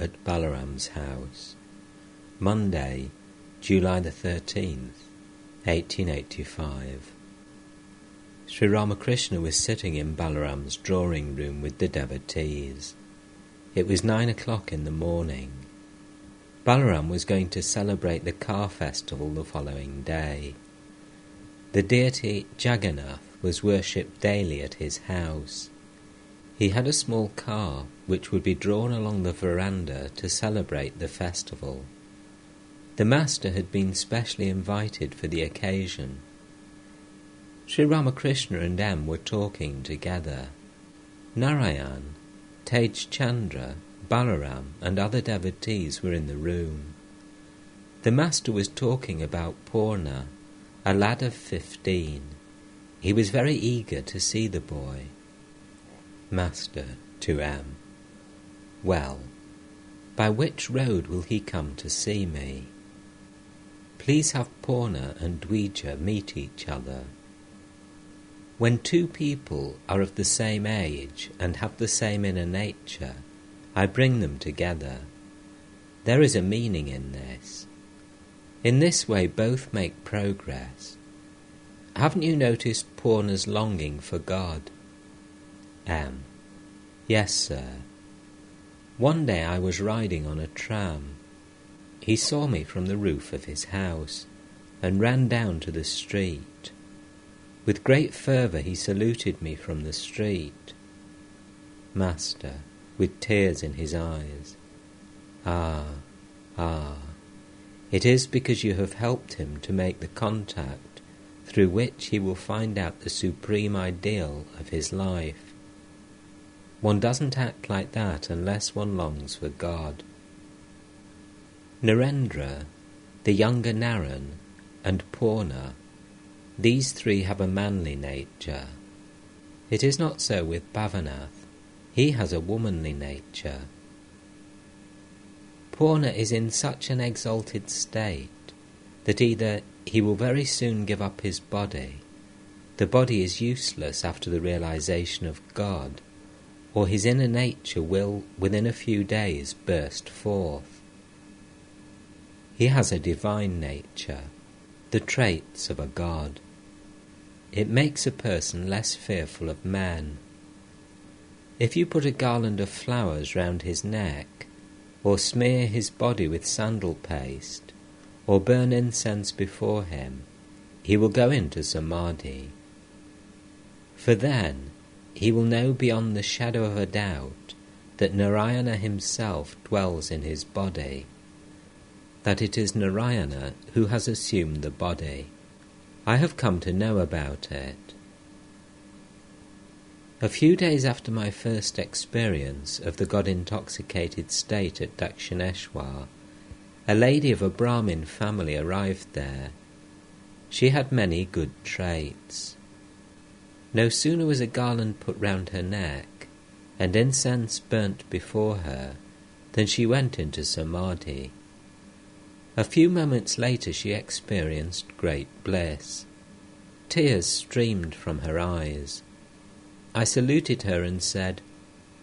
at Balaram's house. Monday, July the 13th, 1885. Sri Ramakrishna was sitting in Balaram's drawing room with the devotees. It was 9 o'clock in the morning. Balaram was going to celebrate the car festival the following day. The deity Jagannath was worshipped daily at his house. He had a small car which would be drawn along the veranda to celebrate the festival. The master had been specially invited for the occasion. Sri Ramakrishna and M were talking together. Narayan, Tej Chandra, Balaram and other devotees were in the room. The master was talking about Purna, a lad of 15. He was very eager to see the boy. Master to M. Well, by which road will he come to see me? Please have Purna and Dvija meet each other. When two people are of the same age and have the same inner nature, I bring them together. There is a meaning in this. In this way both make progress. Haven't you noticed Purna's longing for God? M. Yes, sir. One day I was riding on a tram. He saw me from the roof of his house and ran down to the street. With great fervour he saluted me from the street. Master, with tears in his eyes. Ah, it is because you have helped him to make the contact through which he will find out the supreme ideal of his life. One doesn't act like that unless one longs for God. Narendra, the younger Naran, and Purna, these three have a manly nature. It is not so with Bhavanath. He has a womanly nature. Purna is in such an exalted state that either he will very soon give up his body, the body is useless after the realization of God, or his inner nature will, within a few days, burst forth. He has a divine nature, the traits of a god. It makes a person less fearful of men. If you put a garland of flowers round his neck, or smear his body with sandal paste, or burn incense before him, he will go into samadhi. For then he will know beyond the shadow of a doubt that Narayana himself dwells in his body, that it is Narayana who has assumed the body. I have come to know about it. A few days after my first experience of the God-intoxicated state at Dakshineshwar, a lady of a Brahmin family arrived there. She had many good traits. No sooner was a garland put round her neck and incense burnt before her than she went into samadhi. A few moments later she experienced great bliss. Tears streamed from her eyes. I saluted her and said,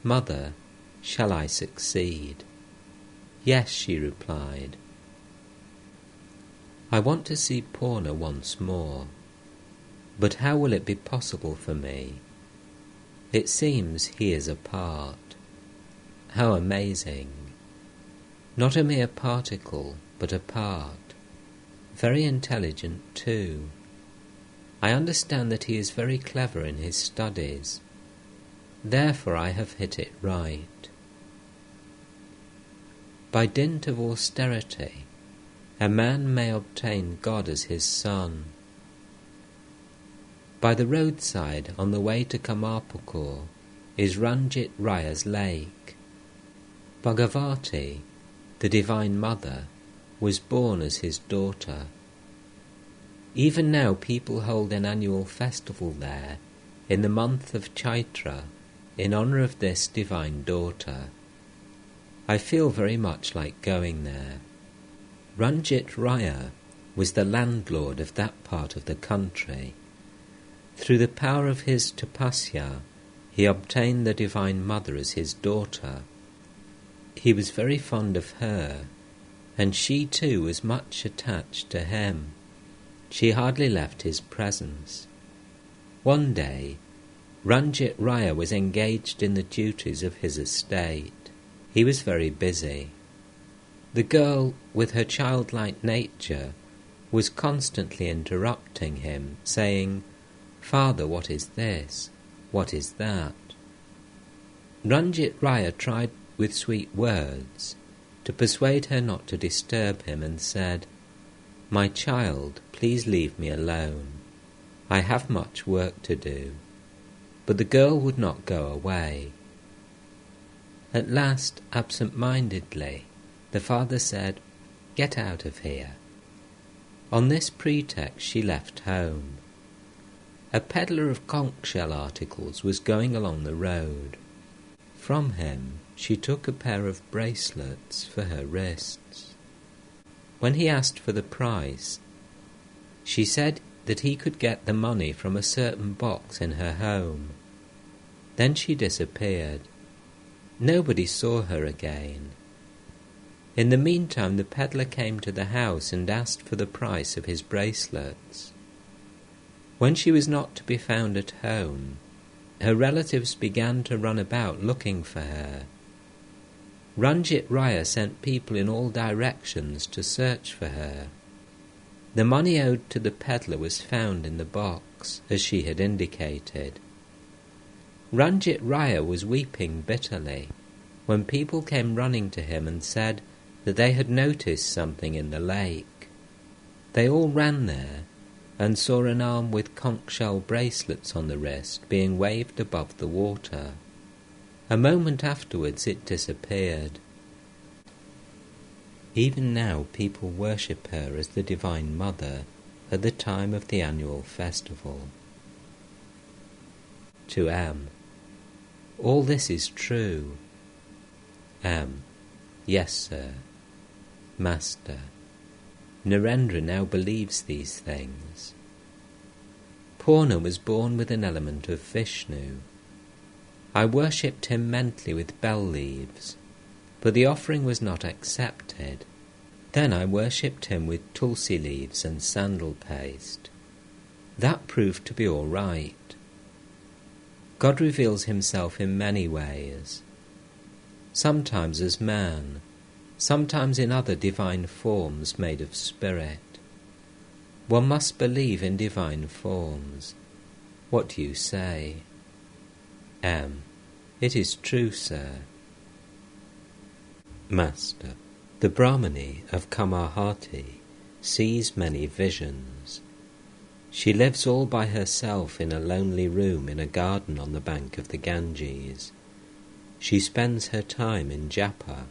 "Mother, shall I succeed?" "Yes," she replied. I want to see Purna once more, but how will it be possible for me? It seems he is a part. How amazing! Not a mere particle, but a part. Very intelligent too. I understand that he is very clever in his studies. Therefore I have hit it right. By dint of austerity, a man may obtain God as his son. By the roadside on the way to Kamarpukur is Ranjit Raya's lake. Bhagavati, the Divine Mother, was born as his daughter. Even now people hold an annual festival there in the month of Chaitra in honour of this divine daughter. I feel very much like going there. Ranjit Raya was the landlord of that part of the country. Through the power of his tapasya, he obtained the Divine Mother as his daughter. He was very fond of her, and she too was much attached to him. She hardly left his presence. One day, Ranjit Raya was engaged in the duties of his estate. He was very busy. The girl, with her childlike nature, was constantly interrupting him, saying, "Father, what is this? What is that?" Ranjit Raya tried with sweet words to persuade her not to disturb him, and said, "My child, please leave me alone. I have much work to do." But the girl would not go away. At last, absent-mindedly, the father said, "Get out of here." On this pretext she left home. A peddler of conch shell articles was going along the road. From him she took a pair of bracelets for her wrists. When he asked for the price, she said that he could get the money from a certain box in her home. Then she disappeared. Nobody saw her again. In the meantime, the peddler came to the house and asked for the price of his bracelets. When she was not to be found at home, her relatives began to run about looking for her. Ranjit Raya sent people in all directions to search for her. The money owed to the peddler was found in the box, as she had indicated. Ranjit Raya was weeping bitterly when people came running to him and said that they had noticed something in the lake. They all ran there and saw an arm with conch shell bracelets on the wrist being waved above the water. A moment afterwards it disappeared. Even now people worship her as the Divine Mother at the time of the annual festival. To M. All this is true. M. Yes, sir. Master. Narendra now believes these things. Purna was born with an element of Vishnu. I worshipped him mentally with bell leaves, but the offering was not accepted. Then I worshipped him with tulsi leaves and sandal paste. That proved to be all right. God reveals himself in many ways, sometimes as man, sometimes in other divine forms made of spirit. One must believe in divine forms. What do you say? M. It is true, sir. Master. The Brahmani of Kamarhati sees many visions. She lives all by herself in a lonely room in a garden on the bank of the Ganges. She spends her time in japa.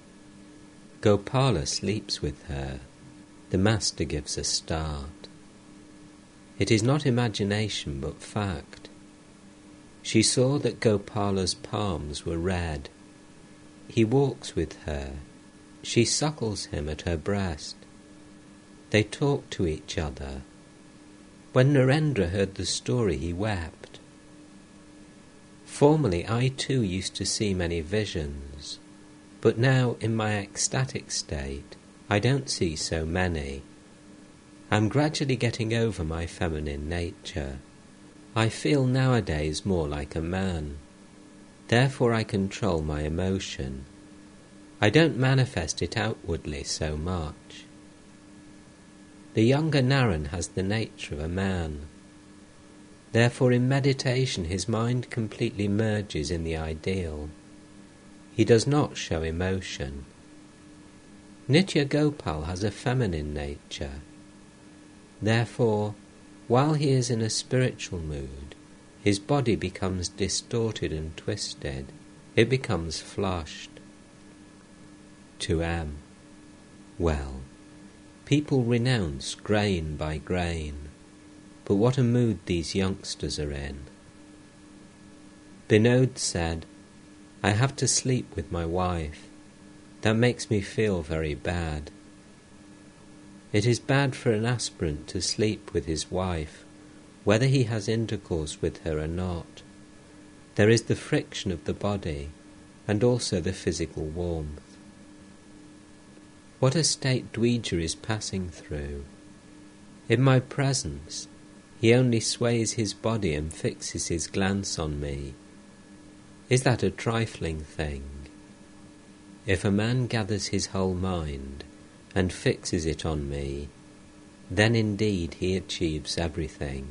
Gopala sleeps with her. The master gives a start. It is not imagination but fact. She saw that Gopala's palms were red. He walks with her. She suckles him at her breast. They talk to each other. When Narendra heard the story, he wept. Formerly I too used to see many visions, but now in my ecstatic state I don't see so many. I'm gradually getting over my feminine nature. I feel nowadays more like a man. Therefore I control my emotion. I don't manifest it outwardly so much. The younger Naren has the nature of a man. Therefore in meditation his mind completely merges in the ideal. He does not show emotion. Nitya Gopal has a feminine nature. Therefore, while he is in a spiritual mood, his body becomes distorted and twisted. It becomes flushed. To M. Well, people renounce grain by grain, but what a mood these youngsters are in. Binod said, I have to sleep with my wife. That makes me feel very bad. It is bad for an aspirant to sleep with his wife, whether he has intercourse with her or not. There is the friction of the body, and also the physical warmth. What a state Dweja is passing through. In my presence, he only sways his body and fixes his glance on me. Is that a trifling thing? If a man gathers his whole mind and fixes it on me, then indeed he achieves everything.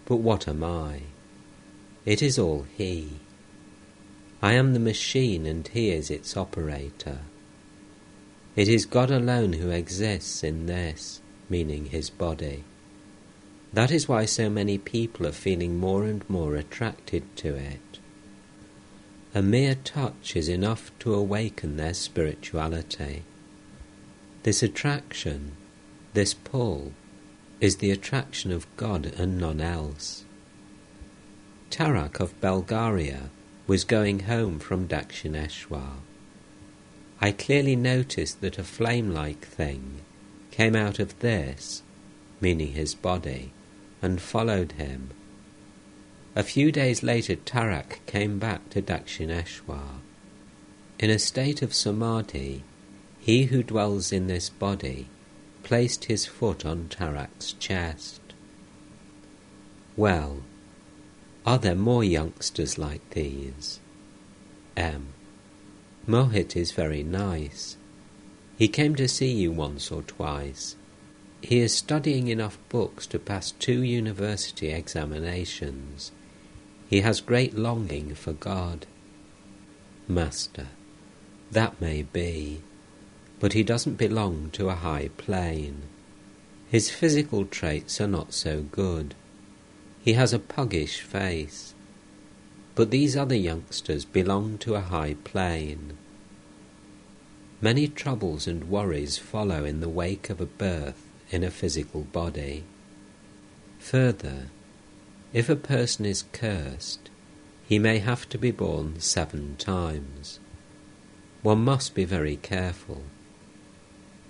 But what am I? It is all he. I am the machine and he is its operator. It is God alone who exists in this, meaning his body. That is why so many people are feeling more and more attracted to it. A mere touch is enough to awaken their spirituality. This attraction, this pull, is the attraction of God and none else. Tarak of Bulgaria was going home from Dakshineshwar. I clearly noticed that a flame-like thing came out of this, meaning his body, and followed him. A few days later Tarak came back to Dakshineshwar. In a state of samadhi, he who dwells in this body placed his foot on Tarak's chest. Well, are there more youngsters like these? M. Mohit is very nice. He came to see you once or twice. He is studying enough books to pass 2 university examinations. He has great longing for God. Master. That may be, but he doesn't belong to a high plane. His physical traits are not so good. He has a puggish face. But these other youngsters belong to a high plane. Many troubles and worries follow in the wake of a birth in a physical body. Further, if a person is cursed, he may have to be born 7 times. One must be very careful.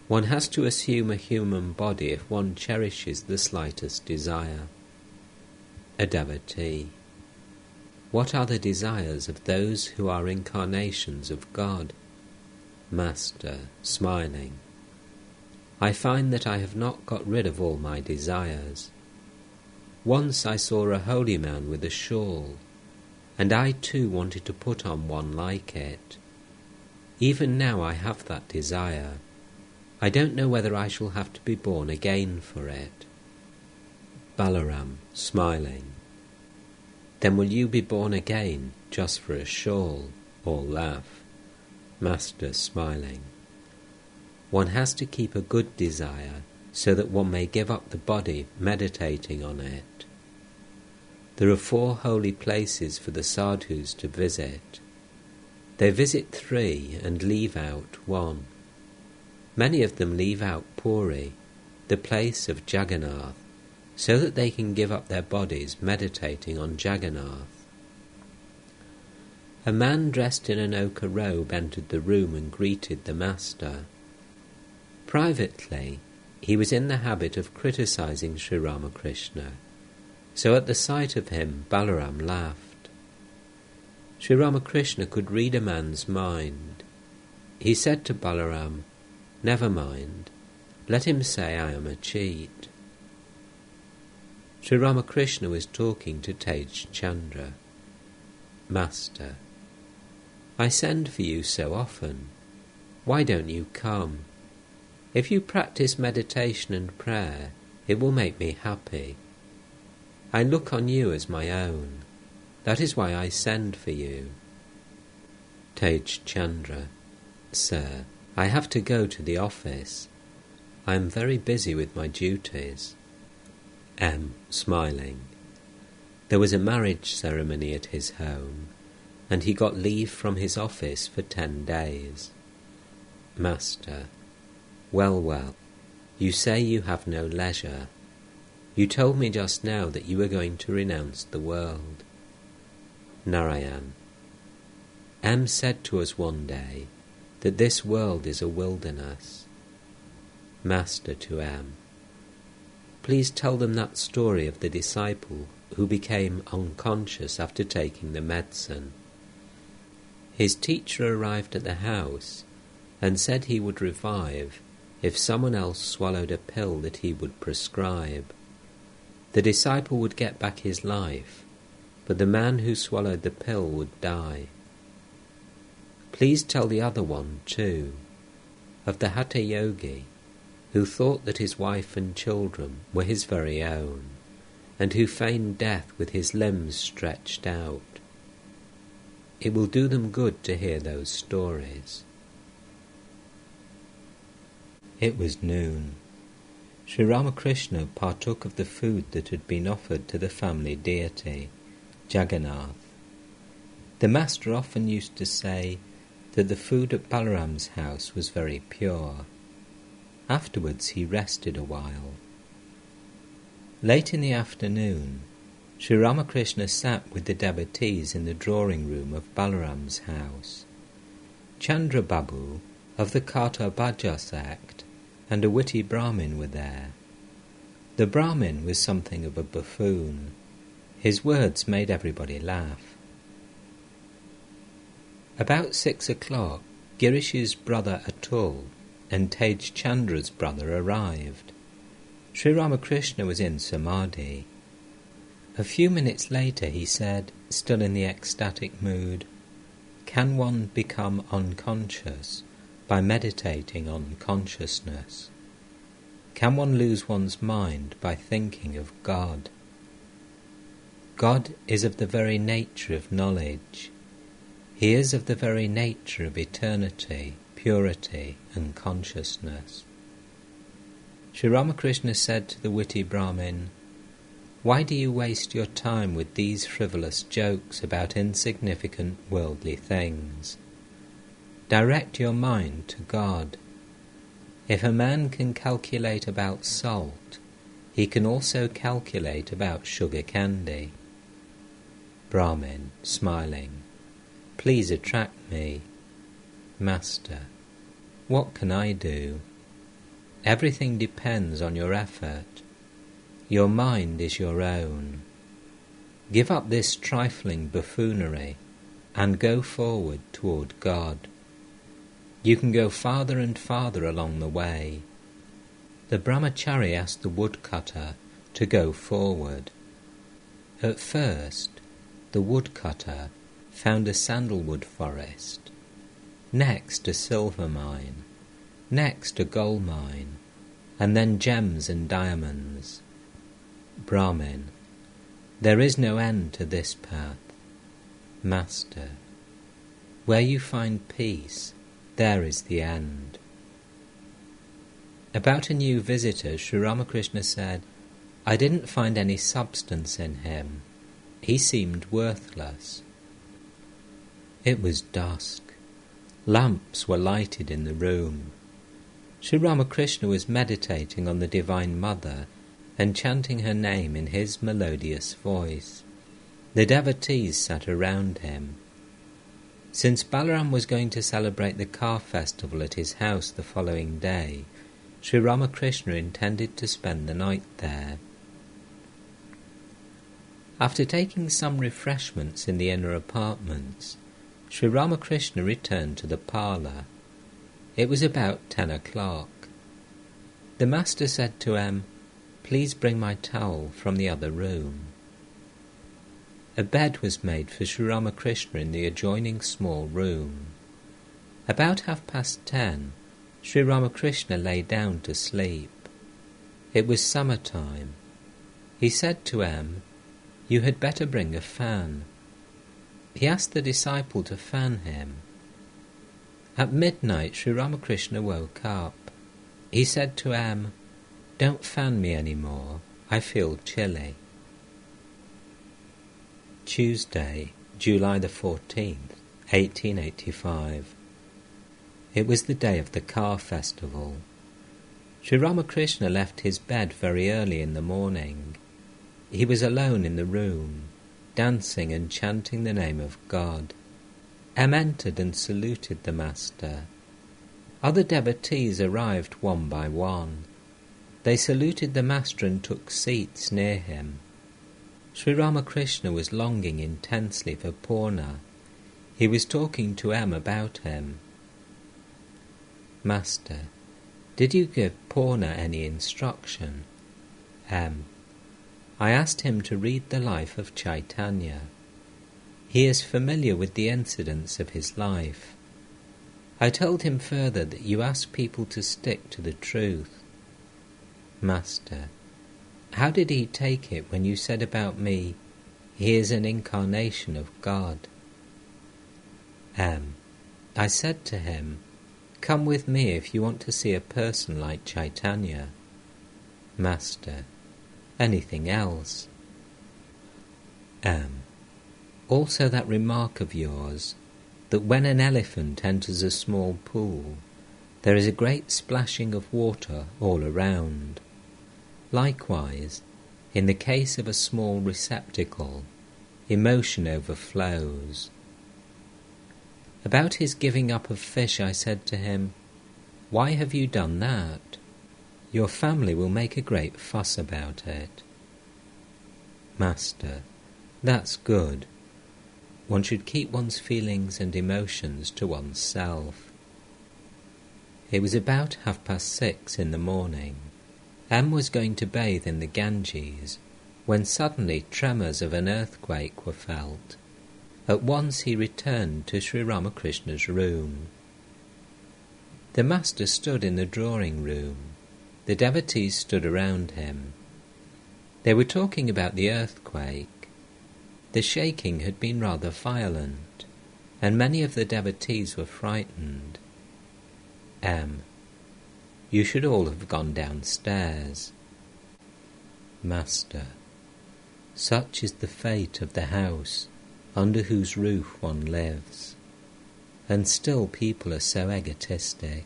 One has to assume a human body if one cherishes the slightest desire. A devotee. What are the desires of those who are incarnations of God? Master, smiling. I find that I have not got rid of all my desires. Once I saw a holy man with a shawl, and I too wanted to put on one like it. Even now I have that desire. I don't know whether I shall have to be born again for it. Balaram, smiling. Then will you be born again just for a shawl? All laugh. Master, smiling. One has to keep a good desire so that one may give up the body meditating on it. There are 4 holy places for the sadhus to visit. They visit 3 and leave out 1. Many of them leave out Puri, the place of Jagannath, so that they can give up their bodies meditating on Jagannath. A man dressed in an ochre robe entered the room and greeted the master. Privately, he was in the habit of criticizing Sri Ramakrishna, so at the sight of him Balaram laughed. Sri Ramakrishna could read a man's mind. He said to Balaram, "Never mind, let him say I am a cheat." Sri Ramakrishna was talking to Tej Chandra. Master, I send for you so often. Why don't you come? If you practice meditation and prayer, it will make me happy. I look on you as my own. That is why I send for you. Tej Chandra, Sir, I have to go to the office. I am very busy with my duties. M, smiling. There was a marriage ceremony at his home, and he got leave from his office for 10 days. Master, well, you say you have no leisure. You told me just now that you were going to renounce the world. Narayan, M said to us one day that this world is a wilderness. Master to M, please tell them that story of the disciple who became unconscious after taking the medicine. His teacher arrived at the house and said he would revive if someone else swallowed a pill that he would prescribe. The disciple would get back his life, but the man who swallowed the pill would die. Please tell the other one, too, of the Hatha Yogi who thought that his wife and children were his very own, and who feigned death with his limbs stretched out. It will do them good to hear those stories. It was noon. Sri Ramakrishna partook of the food that had been offered to the family deity, Jagannath. The master often used to say that the food at Balaram's house was very pure. Afterwards he rested a while. Late in the afternoon, Sri Ramakrishna sat with the devotees in the drawing room of Balaram's house. Chandra Babu of the Kata Bhaja sect and a witty Brahmin were there. The Brahmin was something of a buffoon. His words made everybody laugh. About 6 o'clock, Girish's brother Atul and Tej Chandra's brother arrived. Sri Ramakrishna was in Samadhi. A few minutes later he said, still in the ecstatic mood, "Can one become unconscious by meditating on consciousness? Can one lose one's mind by thinking of God? God is of the very nature of knowledge. He is of the very nature of eternity, purity and consciousness." Sri Ramakrishna said to the witty Brahmin, "Why do you waste your time with these frivolous jokes about insignificant worldly things? Direct your mind to God. If a man can calculate about salt, he can also calculate about sugar candy." Brahmin, smiling, "Please attract me." Master, what can I do? Everything depends on your effort. Your mind is your own. Give up this trifling buffoonery and go forward toward God. You can go farther and farther along the way. The brahmachari asked the woodcutter to go forward. At first, the woodcutter found a sandalwood forest, next a silver mine, next a gold mine, and then gems and diamonds. Brahmin, there is no end to this path. Master, where you find peace, there is the end. About a new visitor, Sri Ramakrishna said, "I didn't find any substance in him. He seemed worthless." It was dusk. Lamps were lighted in the room. Sri Ramakrishna was meditating on the Divine Mother and chanting her name in his melodious voice. The devotees sat around him. Since Balaram was going to celebrate the car festival at his house the following day, Sri Ramakrishna intended to spend the night there. After taking some refreshments in the inner apartments, Sri Ramakrishna returned to the parlour. It was about 10 o'clock. The master said to M, "Please bring my towel from the other room." A bed was made for Sri Ramakrishna in the adjoining small room. About 10:30, Sri Ramakrishna lay down to sleep. It was summer-time. He said to M, "You had better bring a fan." He asked the disciple to fan him. At midnight, Sri Ramakrishna woke up. He said to M, "Don't fan me any more. I feel chilly." Tuesday, July the 14th, 1885. It was the day of the car festival. Sri Ramakrishna left his bed very early in the morning. He was alone in the room, dancing and chanting the name of God. M entered and saluted the master. Other devotees arrived one by one. They saluted the master and took seats near him. Sri Ramakrishna was longing intensely for Purna. He was talking to M about him. Master, did you give Purna any instruction? M. I asked him to read the life of Chaitanya. He is familiar with the incidents of his life. I told him further that you ask people to stick to the truth. Master, how did he take it when you said about me, he is an incarnation of God? M. I said to him, come with me if you want to see a person like Chaitanya. Master, anything else? M. Also that remark of yours, that when an elephant enters a small pool, there is a great splashing of water all around. Likewise, in the case of a small receptacle, emotion overflows. About his giving up of fish, I said to him, why have you done that? Your family will make a great fuss about it. Master, that's good. One should keep one's feelings and emotions to oneself. It was about 6:30 in the morning. M was going to bathe in the Ganges, when suddenly tremors of an earthquake were felt. At once he returned to Sri Ramakrishna's room. The master stood in the drawing room. The devotees stood around him. They were talking about the earthquake. The shaking had been rather violent, and many of the devotees were frightened. M. You should all have gone downstairs. Master, such is the fate of the house under whose roof one lives, and still people are so egotistic.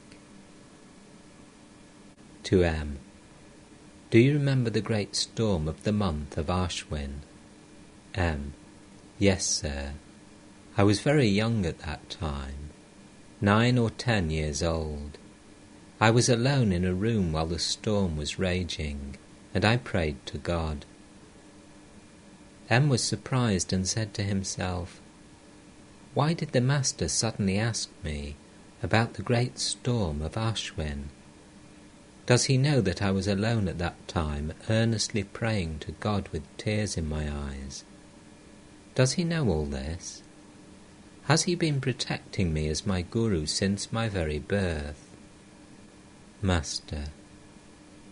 To M. Do you remember the great storm of the month of Ashwin? M. Yes, sir. I was very young at that time, 9 or 10 years old. I was alone in a room while the storm was raging, and I prayed to God. M was surprised and said to himself, why did the master suddenly ask me about the great storm of Ashwin? Does he know that I was alone at that time, earnestly praying to God with tears in my eyes? Does he know all this? Has he been protecting me as my guru since my very birth? Master,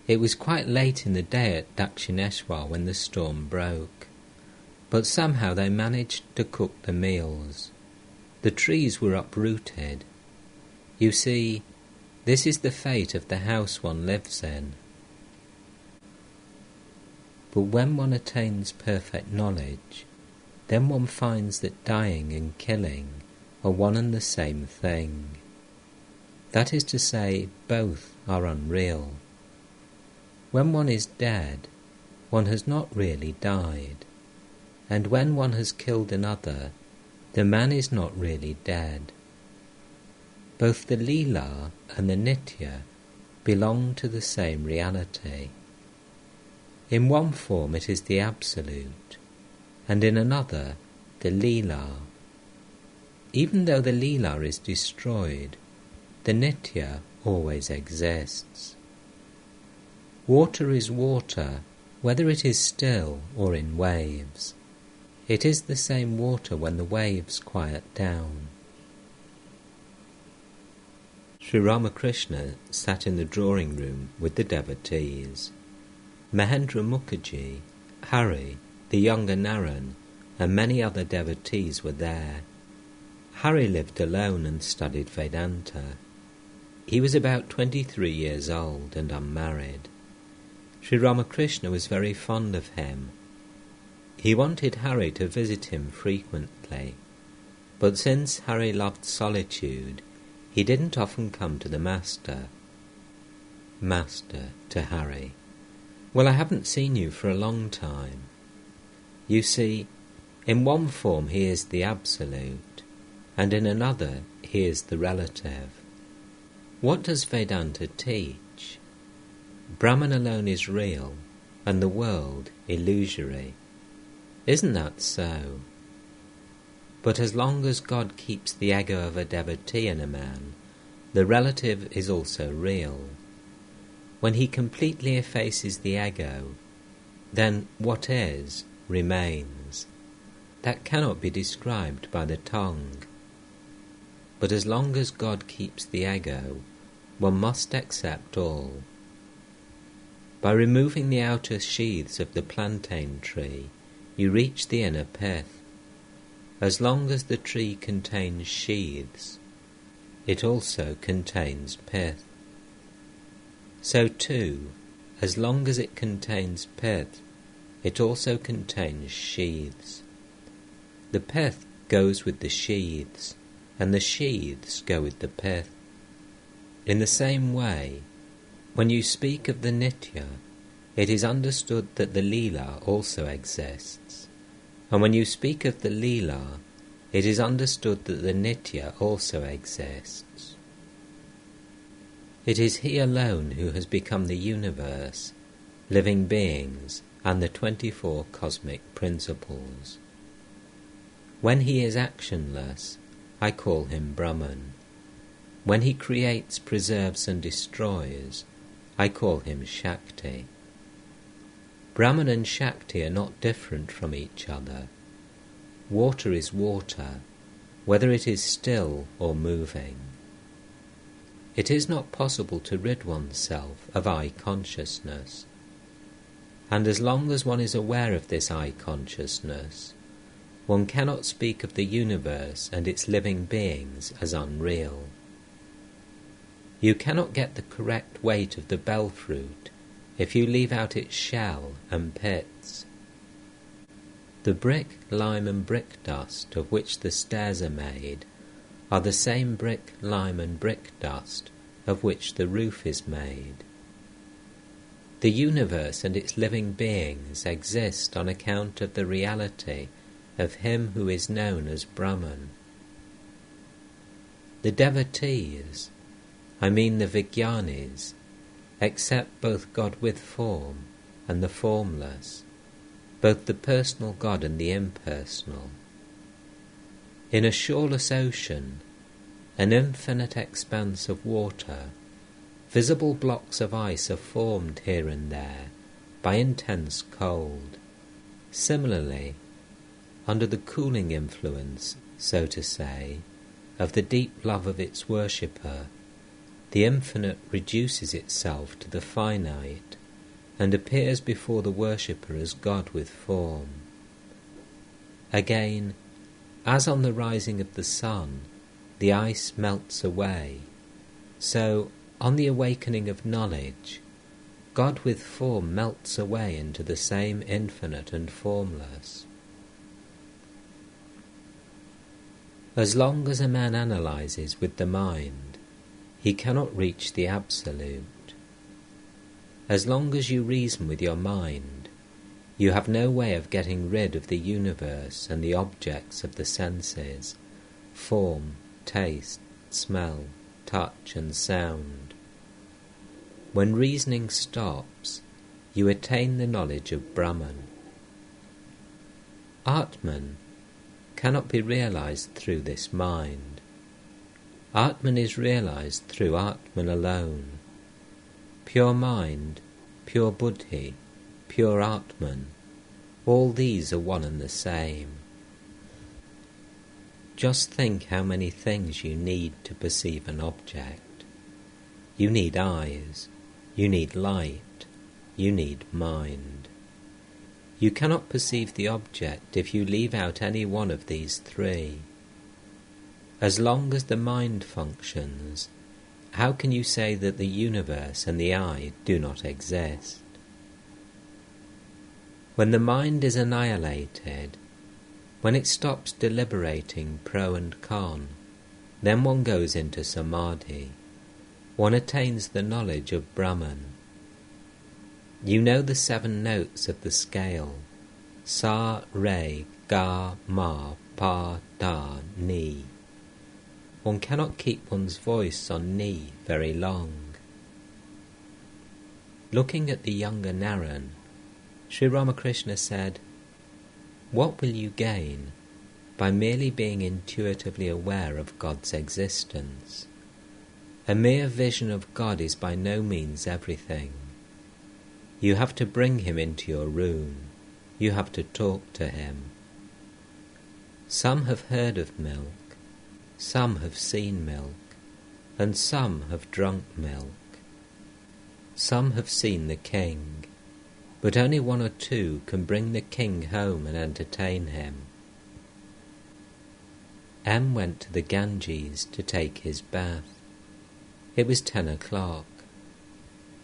it was quite late in the day at Dakshineshwar when the storm broke, but somehow they managed to cook the meals. The trees were uprooted. You see, this is the fate of the house one lives in. But when one attains perfect knowledge, then one finds that dying and killing are one and the same thing. That is to say, both are unreal. When one is dead, one has not really died, and when one has killed another, the man is not really dead. Both the Leela and the Nitya belong to the same reality. In one form it is the Absolute, and in another the Leela. Even though the Leela is destroyed, the Nitya always exists. Water is water, whether it is still or in waves. It is the same water when the waves quiet down. Sri Ramakrishna sat in the drawing room with the devotees. Mahendra Mukherjee, Hari, the younger Naran, and many other devotees were there. Hari lived alone and studied Vedanta. He was about 23 years old and unmarried. Sri Ramakrishna was very fond of him. He wanted Hari to visit him frequently, but since Hari loved solitude, he didn't often come to the master. Master, to Hari, well, I haven't seen you for a long time. You see, in one form he is the Absolute, and in another he is the relative. What does Vedanta teach? Brahman alone is real, and the world illusory. Isn't that so? But as long as God keeps the ego of a devotee in a man, the relative is also real. When he completely effaces the ego, then what is remains. That cannot be described by the tongue. But as long as God keeps the ego, one must accept all. By removing the outer sheaths of the plantain tree, you reach the inner pith. As long as the tree contains sheaths, it also contains pith. So too, as long as it contains pith, it also contains sheaths. The pith goes with the sheaths, and the sheaths go with the pith. In the same way, when you speak of the Nitya, it is understood that the Leela also exists. And when you speak of the Leela, it is understood that the Nitya also exists. It is he alone who has become the universe, living beings, and the 24 cosmic principles. When he is actionless, I call him Brahman. When he creates, preserves and destroys, I call him Shakti. Brahman and Shakti are not different from each other. Water is water, whether it is still or moving. It is not possible to rid oneself of I-consciousness. And as long as one is aware of this I-consciousness, one cannot speak of the universe and its living beings as unreal. You cannot get the correct weight of the bell fruit if you leave out its shell and pits. The brick, lime and brick dust of which the stairs are made are the same brick, lime and brick dust of which the roof is made. The universe and its living beings exist on account of the reality of him who is known as Brahman. The devotees, I mean the Vijnanis, accept both God with form and the formless, both the personal God and the impersonal. In a shoreless ocean, an infinite expanse of water, visible blocks of ice are formed here and there by intense cold. Similarly, under the cooling influence, so to say, of the deep love of its worshipper, the infinite reduces itself to the finite and appears before the worshipper as God with form. Again, as on the rising of the sun, the ice melts away, so, on the awakening of knowledge, God with form melts away into the same infinite and formless. As long as a man analyzes with the mind, he cannot reach the Absolute. As long as you reason with your mind, you have no way of getting rid of the universe and the objects of the senses, form, taste, smell, touch and sound. When reasoning stops, you attain the knowledge of Brahman. Atman cannot be realized through this mind. Atman is realized through Atman alone. Pure mind, pure buddhi, pure Atman, all these are one and the same. Just think how many things you need to perceive an object. You need eyes, you need light, you need mind. You cannot perceive the object if you leave out any one of these three. As long as the mind functions, how can you say that the universe and the I do not exist? When the mind is annihilated, when it stops deliberating pro and con, then one goes into samadhi. One attains the knowledge of Brahman. You know the 7 notes of the scale: sa, re, ga, ma, pa, da, ni. One cannot keep one's voice on ni very long. Looking at the younger Naren, Sri Ramakrishna said, "What will you gain by merely being intuitively aware of God's existence? A mere vision of God is by no means everything. You have to bring him into your room. You have to talk to him. Some have heard of milk, some have seen milk, and some have drunk milk. Some have seen the king, but only one or two can bring the king home and entertain him. M went to the Ganges to take his bath. It was 10 o'clock.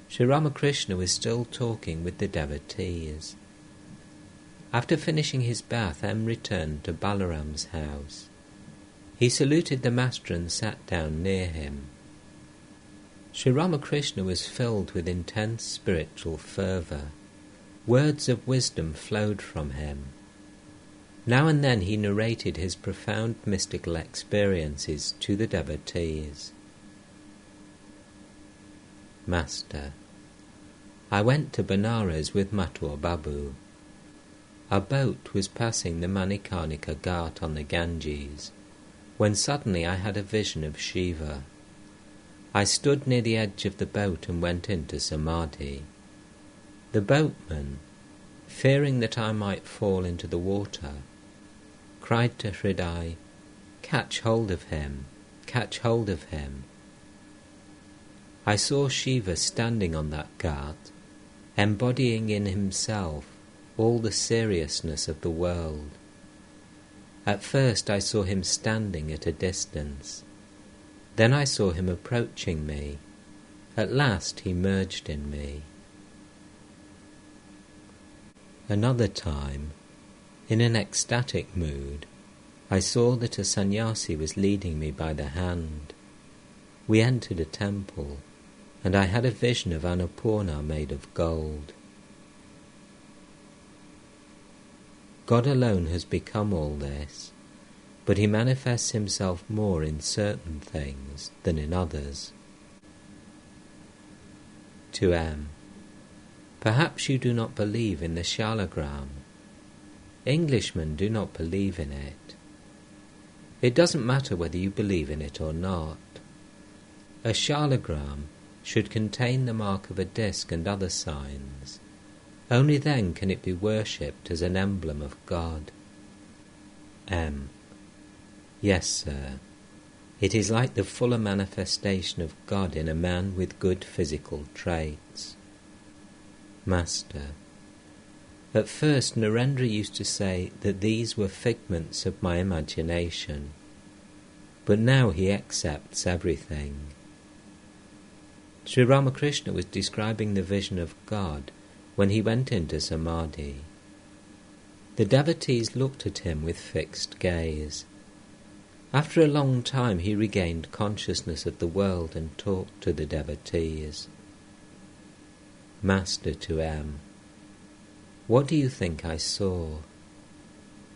Sri Ramakrishna was still talking with the devotees. After finishing his bath, M returned to Balaram's house. He saluted the master and sat down near him. Sri Ramakrishna was filled with intense spiritual fervour. Words of wisdom flowed from him. Now and then he narrated his profound mystical experiences to the devotees. Master, I went to Benares with Mathur Babu. Our boat was passing the Manikarnika Ghat on the Ganges, when suddenly I had a vision of Shiva. I stood near the edge of the boat and went into samadhi. The boatman, fearing that I might fall into the water, cried to Hriday, "Catch hold of him, catch hold of him." I saw Shiva standing on that ghat, embodying in himself all the seriousness of the world. At first I saw him standing at a distance. Then I saw him approaching me. At last he merged in me. Another time, in an ecstatic mood, I saw that a sannyasi was leading me by the hand. We entered a temple, and I had a vision of Annapurna made of gold. God alone has become all this, but he manifests himself more in certain things than in others. To M. Perhaps you do not believe in the shalagram. Englishmen do not believe in it. It doesn't matter whether you believe in it or not. A shalagram should contain the mark of a disc and other signs. Only then can it be worshipped as an emblem of God. M. Yes, sir. It is like the fuller manifestation of God in a man with good physical traits. Master. At first Narendra used to say that these were figments of my imagination, but now he accepts everything. Sri Ramakrishna was describing the vision of God when he went into samadhi. The devotees looked at him with fixed gaze. After a long time he regained consciousness of the world and talked to the devotees. Master to M. What do you think I saw?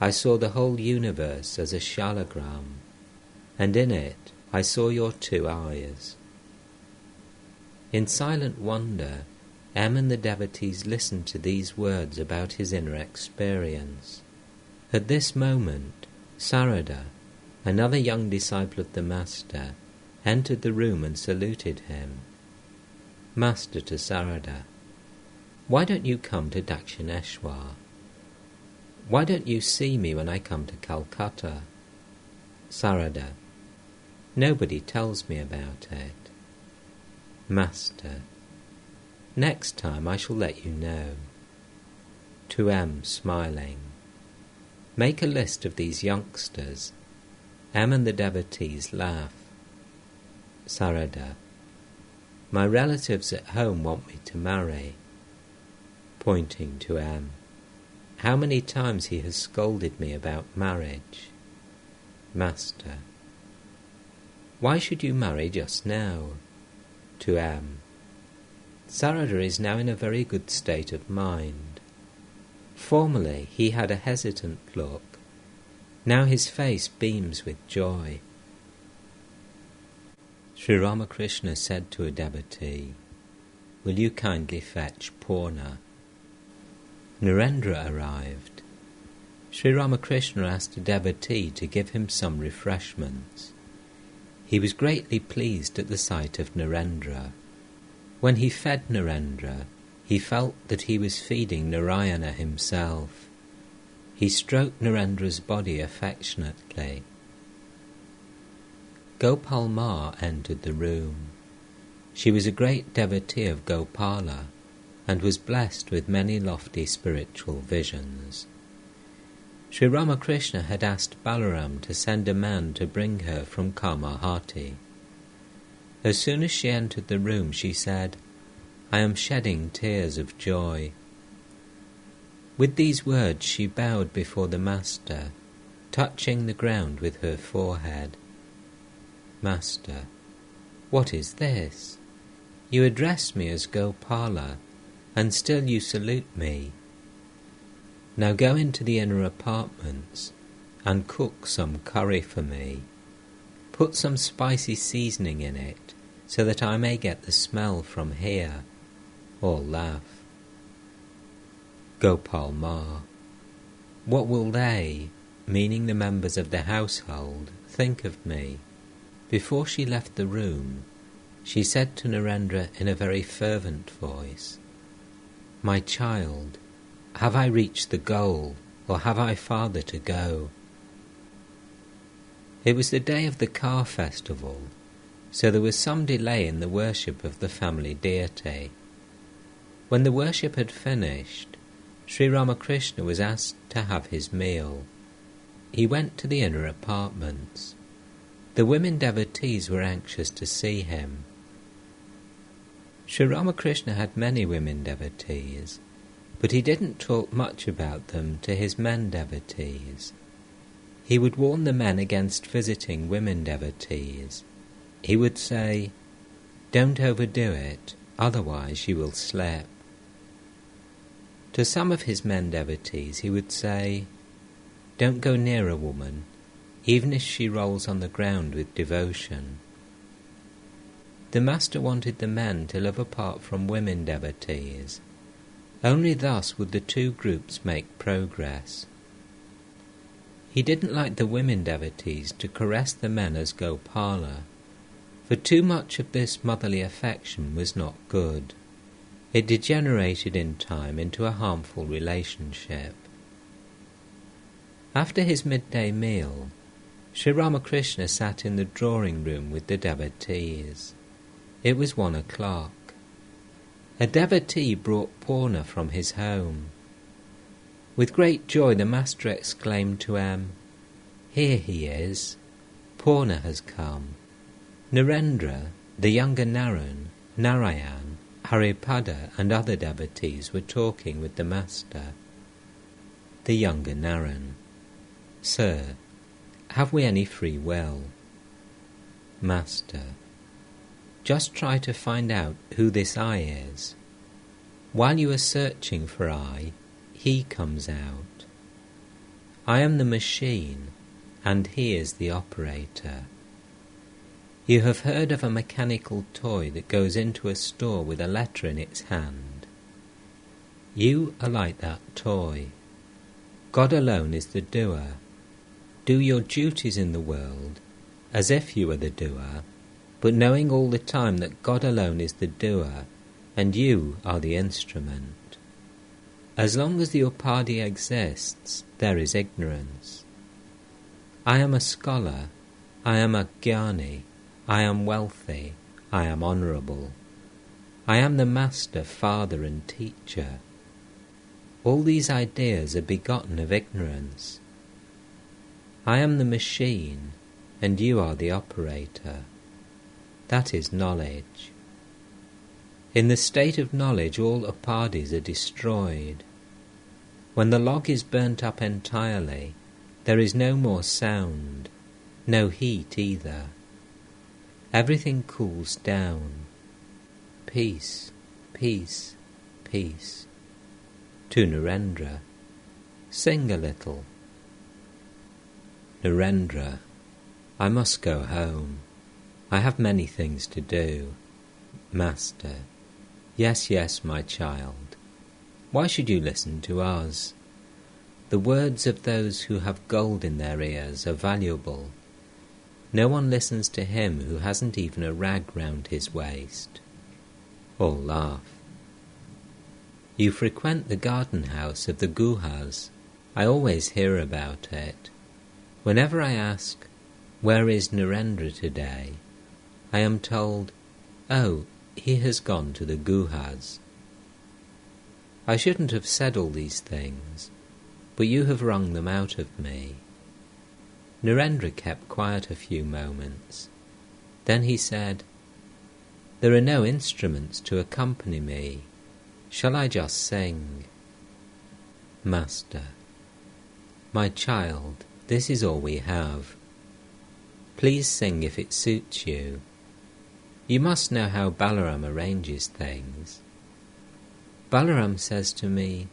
I saw the whole universe as a shalagram, and in it I saw your 2 eyes. In silent wonder, M and the devotees listened to these words about his inner experience. At this moment, Sarada, another young disciple of the Master, entered the room and saluted him. Master to Sarada, why don't you come to Dakshineshwar? Why don't you see me when I come to Calcutta? Sarada, nobody tells me about it. Master, next time I shall let you know. To M, smiling, make a list of these youngsters. M and the devotees laugh. Sarada, my relatives at home want me to marry. Pointing to M, how many times he has scolded me about marriage. Master, why should you marry just now? To M, Sarada is now in a very good state of mind. Formerly he had a hesitant look. Now his face beams with joy. Sri Ramakrishna said to a devotee, will you kindly fetch Purna? Narendra arrived. Sri Ramakrishna asked a devotee to give him some refreshments. He was greatly pleased at the sight of Narendra. When he fed Narendra, he felt that he was feeding Narayana himself. He stroked Narendra's body affectionately. Gopal Ma entered the room. She was a great devotee of Gopala and was blessed with many lofty spiritual visions. Sri Ramakrishna had asked Balaram to send a man to bring her from Kamahati. As soon as she entered the room, she said, "I am shedding tears of joy." With these words she bowed before the Master, touching the ground with her forehead. "Master, what is this? You address me as Gopala, and still you salute me. Now go into the inner apartments and cook some curry for me. Put some spicy seasoning in it, so that I may get the smell from here." All laugh. Gopal Ma: "What will they," meaning the members of the household, "think of me?" Before she left the room, she said to Narendra in a very fervent voice, "My child, have I reached the goal, or have I farther to go?" It was the day of the car festival, so there was some delay in the worship of the family deity. When the worship had finished, Sri Ramakrishna was asked to have his meal. He went to the inner apartments. The women devotees were anxious to see him. Sri Ramakrishna had many women devotees, but he didn't talk much about them to his men devotees. He would warn the men against visiting women devotees. He would say, "Don't overdo it, otherwise you will slip." To some of his men devotees he would say, "Don't go near a woman, even if she rolls on the ground with devotion." The Master wanted the men to live apart from women devotees. Only thus would the two groups make progress. He didn't like the women devotees to caress the men as Gopala, for too much of this motherly affection was not good. It degenerated in time into a harmful relationship. After his midday meal, Sri Ramakrishna sat in the drawing room with the devotees. It was 1 o'clock. A devotee brought Purna from his home. With great joy the Master exclaimed to M, "Here he is. Purna has come." Narendra, the younger Narayan, Haripada and other devotees were talking with the Master. The younger Narayan: "Sir, have we any free will?" Master: "Just try to find out who this I is. While you are searching for I, he comes out. I am the machine, and he is the operator. You have heard of a mechanical toy that goes into a store with a letter in its hand. You are like that toy. God alone is the doer. Do your duties in the world as if you were the doer, but knowing all the time that God alone is the doer and you are the instrument. As long as the upadhi exists, there is ignorance. I am a scholar, I am a jnani, I am wealthy, I am honourable. I am the master, father and teacher. All these ideas are begotten of ignorance. I am the machine, and you are the operator. That is knowledge. In the state of knowledge all upadhis are destroyed. When the log is burnt up entirely, there is no more sound, no heat either. Everything cools down. Peace, peace, peace. To Narendra: "Sing a little." Narendra: "I must go home. I have many things to do." Master: "Yes, yes, my child. Why should you listen to us? The words of those who have gold in their ears are valuable. No one listens to him who hasn't even a rag round his waist. All laugh. You frequent the garden house of the Guhas. I always hear about it. Whenever I ask, "Where is Narendra today?" I am told, "Oh, he has gone to the Guhas." I shouldn't have said all these things, but you have wrung them out of me. Narendra kept quiet a few moments. Then he said, "There are no instruments to accompany me. Shall I just sing?" Master: "My child, this is all we have. Please sing if it suits you. You must know how Balaram arranges things. Balaram says to me,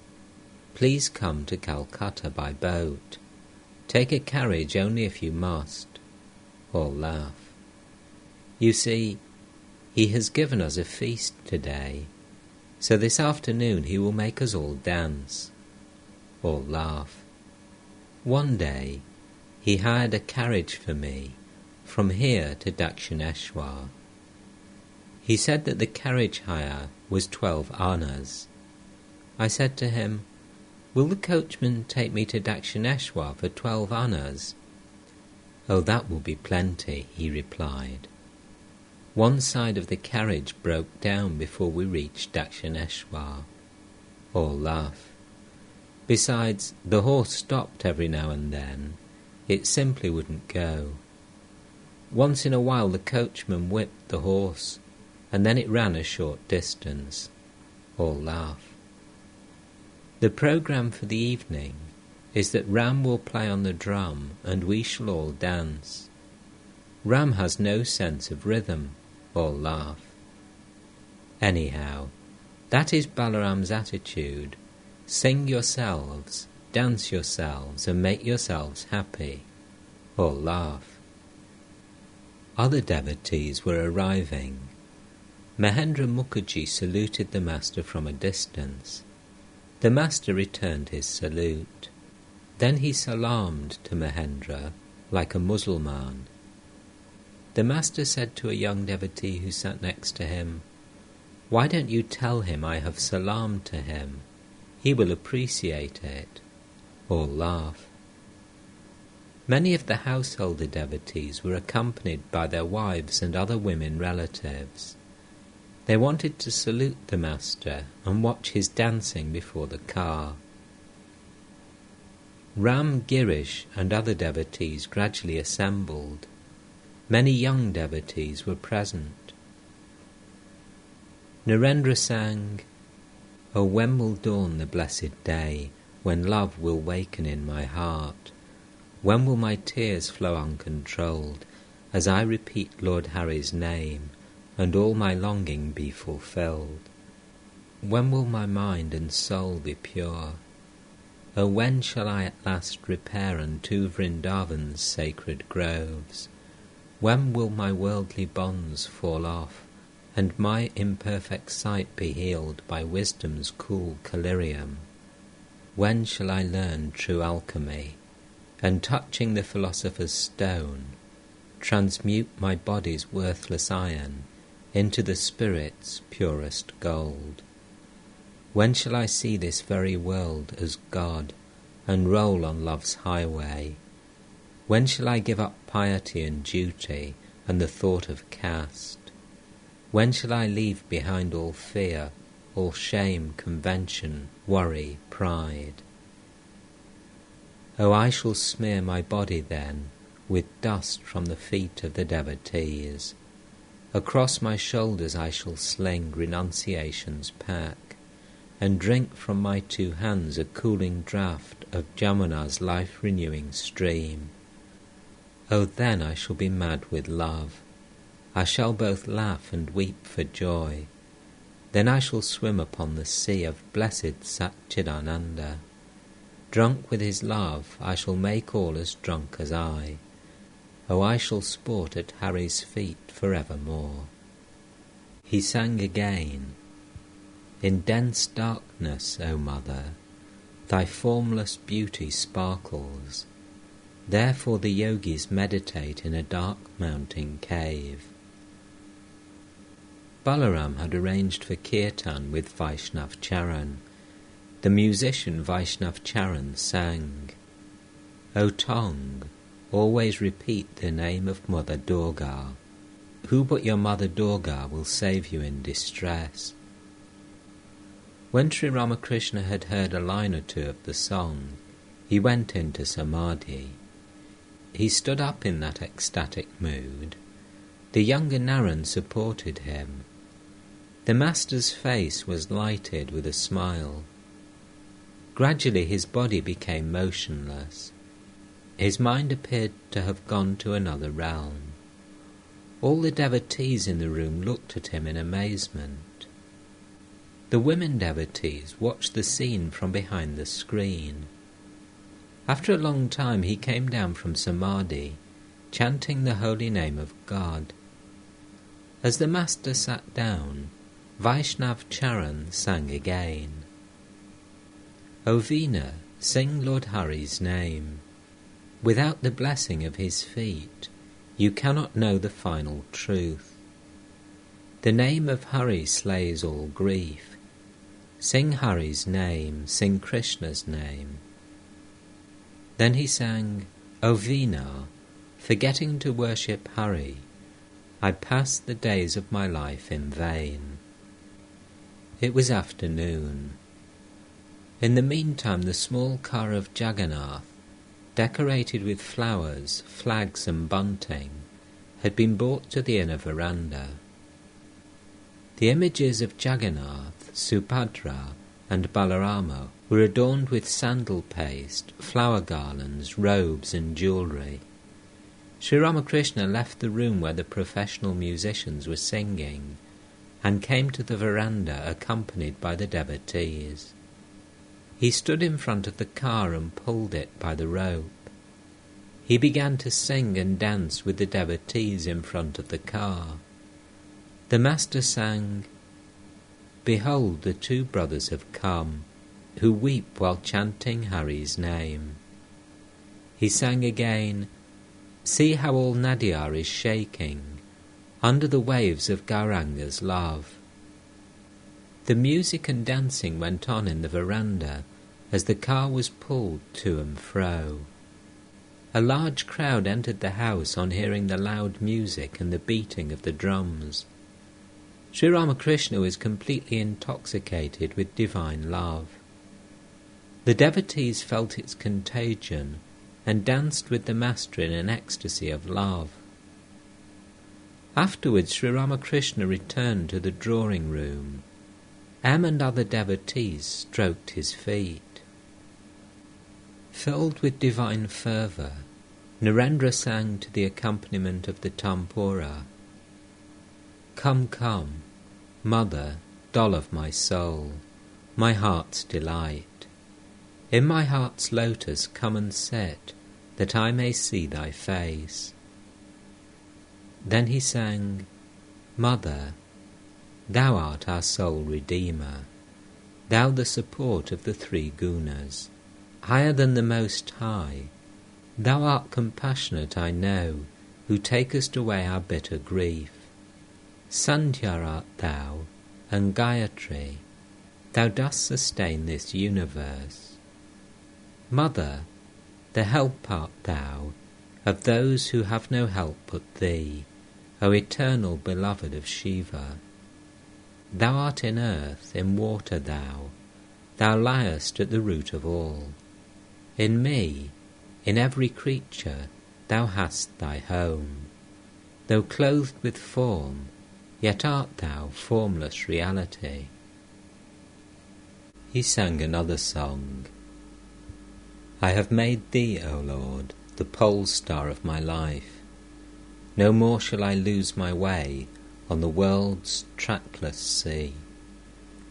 'Please come to Calcutta by boat. Take a carriage only if you must.' All laugh. You see, he has given us a feast today, so this afternoon he will make us all dance. All laugh. One day he hired a carriage for me from here to Dakshineshwar. He said that the carriage hire was 12 annas. I said to him, 'Will the coachman take me to Dakshineshwar for 12 annas?' 'Oh, that will be plenty,' he replied. One side of the carriage broke down before we reached Dakshineshwar. All laugh. Besides, the horse stopped every now and then. It simply wouldn't go. Once in a while the coachman whipped the horse, and then it ran a short distance. All laugh. The programme for the evening is that Ram will play on the drum and we shall all dance. Ram has no sense of rhythm. All laugh. Anyhow, that is Balaram's attitude. Sing yourselves, dance yourselves, and make yourselves happy. All laugh. Other devotees were arriving. Mahendra Mukherjee saluted the master from a distance. The master returned his salute. Then he salaamed to Mahendra like a Mussulman. The master said to a young devotee who sat next to him, "Why don't you tell him I have salaamed to him? He will appreciate it." All laugh. Many of the householder devotees were accompanied by their wives and other women relatives. They wanted to salute the master and watch his dancing before the car. Ram, Girish and other devotees gradually assembled. Many young devotees were present. Narendra sang, "Oh, when will dawn the blessed day, when love will waken in my heart? When will my tears flow uncontrolled, as I repeat Lord Hari's name, and all my longing be fulfilled? When will my mind and soul be pure? Oh, when shall I at last repair unto Vrindavan's sacred groves? When will my worldly bonds fall off, and my imperfect sight be healed by wisdom's cool collyrium? When shall I learn true alchemy, and touching the philosopher's stone, transmute my body's worthless iron into the spirit's purest gold? When shall I see this very world as God, and roll on love's highway? When shall I give up piety and duty, and the thought of caste? When shall I leave behind all fear, all shame, convention, worry, pride? Oh, I shall smear my body then with dust from the feet of the devotees. Across my shoulders I shall sling renunciation's pack, and drink from my 2 hands a cooling draught of Jamuna's life-renewing stream. Oh, then I shall be mad with love. I shall both laugh and weep for joy. Then I shall swim upon the sea of blessed Satchidananda. Drunk with his love, I shall make all as drunk as I. Oh, I shall sport at Hari's feet forevermore. He sang again, "In dense darkness, O Mother, thy formless beauty sparkles. Therefore the yogis meditate in a dark mountain cave. Balaram had arranged for kirtan with Vaishnav Charan. The musician Vaishnav Charan sang, "O tongue, always repeat the name of Mother Durga. Who but your Mother Durga will save you in distress?" When Sri Ramakrishna had heard a line or two of the song, he went into samadhi. He stood up in that ecstatic mood. The younger Naran supported him. The master's face was lighted with a smile. Gradually his body became motionless. His mind appeared to have gone to another realm. All the devotees in the room looked at him in amazement. The women devotees watched the scene from behind the screen. After a long time he came down from samadhi, chanting the holy name of God. As the master sat down, Vaishnav Charan sang again. "O Veena, sing Lord Hari's name. Without the blessing of his feet, you cannot know the final truth. The name of Hari slays all grief. Sing Hari's name, sing Krishna's name." Then he sang, "O Veena, forgetting to worship Hari, I passed the days of my life in vain." It was afternoon. In the meantime the small car of Jagannath, decorated with flowers, flags and bunting, had been brought to the inner veranda. The images of Jagannath, Subhadra and Balarama were adorned with sandal paste, flower garlands, robes and jewellery. Sri Ramakrishna left the room where the professional musicians were singing and came to the veranda accompanied by the devotees. He stood in front of the car and pulled it by the rope. He began to sing and dance with the devotees in front of the car. The master sang, "Behold, the two brothers have come, who weep while chanting Hari's name." He sang again, "See how all Nadia is shaking under the waves of Gauranga's love." The music and dancing went on in the veranda as the car was pulled to and fro. A large crowd entered the house on hearing the loud music and the beating of the drums. Sri Ramakrishna was completely intoxicated with divine love. The devotees felt its contagion and danced with the master in an ecstasy of love. Afterwards Sri Ramakrishna returned to the drawing room. M and other devotees stroked his feet. Filled with divine fervour, Narendra sang to the accompaniment of the tampura, "Come, come, Mother, doll of my soul, my heart's delight. In my heart's lotus come and sit, that I may see thy face." Then he sang, "Mother, thou art our sole Redeemer, thou the support of the three gunas, higher than the Most High. Thou art compassionate, I know, who takest away our bitter grief. Sandhya art thou, and Gayatri, thou dost sustain this universe. Mother, the help art thou of those who have no help but thee, O eternal beloved of Shiva. Thou art in earth, in water thou liest at the root of all. In me, in every creature, thou hast thy home. Though clothed with form, yet art thou formless reality." He sang another song. "I have made thee, O Lord, the pole star of my life. No more shall I lose my way on the world's trackless sea.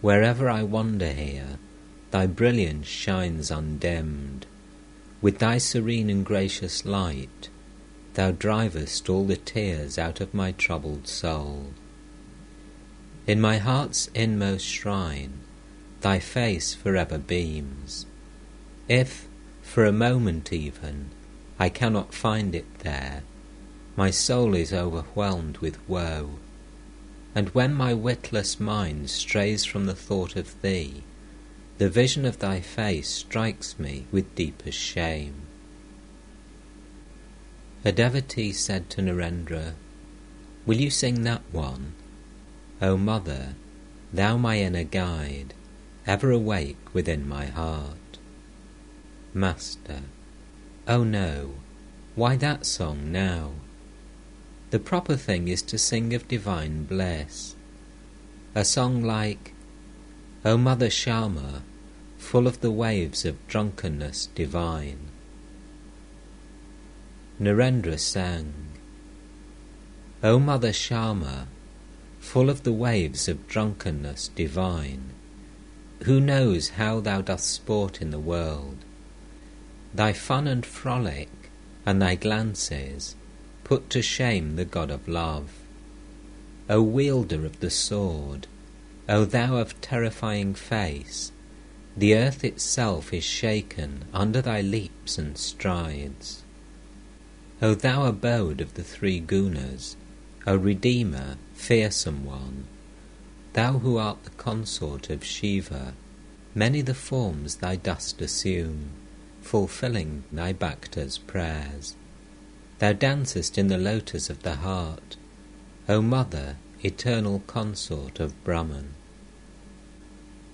Wherever I wander here, thy brilliance shines undimmed. With thy serene and gracious light, thou drivest all the tears out of my troubled soul. In my heart's inmost shrine, thy face forever beams. If, for a moment even, I cannot find it there. My soul is overwhelmed with woe. And when my witless mind strays from the thought of thee, the vision of thy face strikes me with deepest shame. A devotee said to Narendra, "Will you sing that one? O Mother, thou my inner guide, ever awake within my heart." Master: "Oh no, why that song now? The proper thing is to sing of divine bliss. A song like, O Mother Shyama, full of the waves of drunkenness divine." Narendra sang, O Mother Shyama, full of the waves of drunkenness divine, who knows how thou dost sport in the world? Thy fun and frolic, and thy glances, put to shame the God of love. O wielder of the sword, O thou of terrifying face, the earth itself is shaken under thy leaps and strides. O thou abode of the three gunas, O Redeemer, fearsome one, thou who art the consort of Shiva, many the forms thy dost assume, fulfilling thy Bhakta's prayers. Thou dancest in the lotus of the heart, O Mother, eternal consort of Brahman.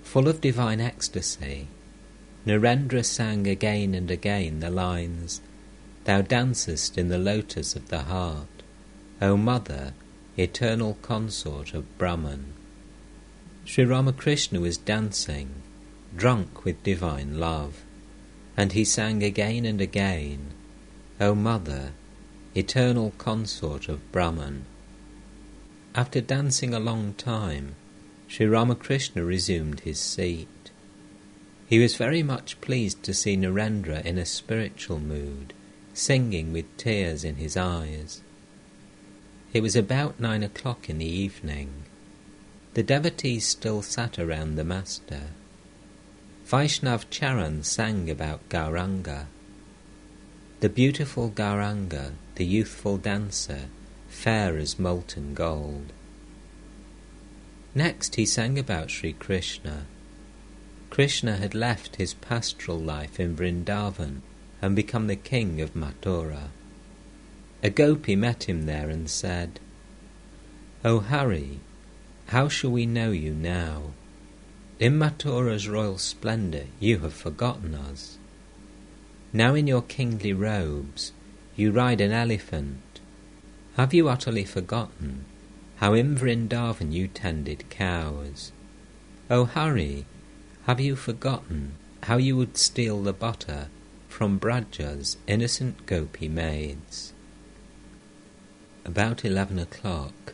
Full of divine ecstasy, Narendra sang again and again the lines, Thou dancest in the lotus of the heart, O Mother, eternal consort of Brahman. Sri Ramakrishna was dancing, drunk with divine love, and he sang again and again, O Mother, eternal consort of Brahman. After dancing a long time, Sri Ramakrishna resumed his seat. He was very much pleased to see Narendra in a spiritual mood, singing with tears in his eyes. It was about 9 o'clock in the evening. The devotees still sat around the master. Vaishnav Charan sang about Gauranga. The beautiful Gauranga, the youthful dancer, fair as molten gold. Next he sang about Sri Krishna. Krishna had left his pastoral life in Vrindavan and become the king of Mathura. A gopi met him there and said, O Hari, how shall we know you now? In Mathura's royal splendour you have forgotten us. Now in your kingly robes you ride an elephant. Have you utterly forgotten how in Vrindavan you tended cows? O Hari, have you forgotten how you would steal the butter from Braja's innocent gopi maids? About 11 o'clock,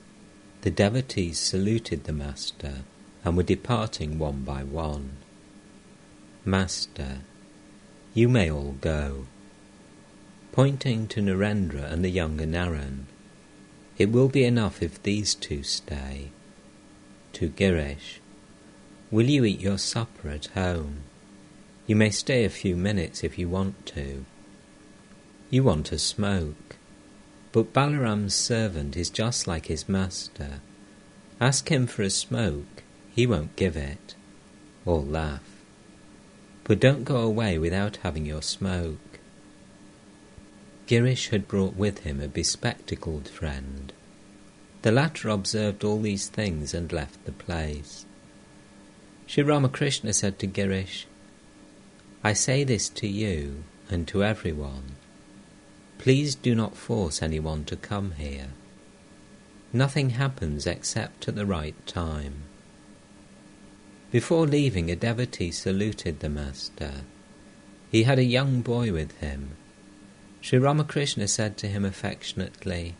the devotees saluted the master and were departing one by one. Master, you may all go. Pointing to Narendra and the younger Naren, it will be enough if these two stay. To Girish, will you eat your supper at home? You may stay a few minutes if you want to. You want to smoke, but Balaram's servant is just like his master. Ask him for a smoke, he won't give it. All laugh. But don't go away without having your smoke. Girish had brought with him a bespectacled friend. The latter observed all these things and left the place. Sri Ramakrishna said to Girish, I say this to you and to everyone. Please do not force anyone to come here. Nothing happens except at the right time. Before leaving, a devotee saluted the master. He had a young boy with him. Sri Ramakrishna said to him affectionately,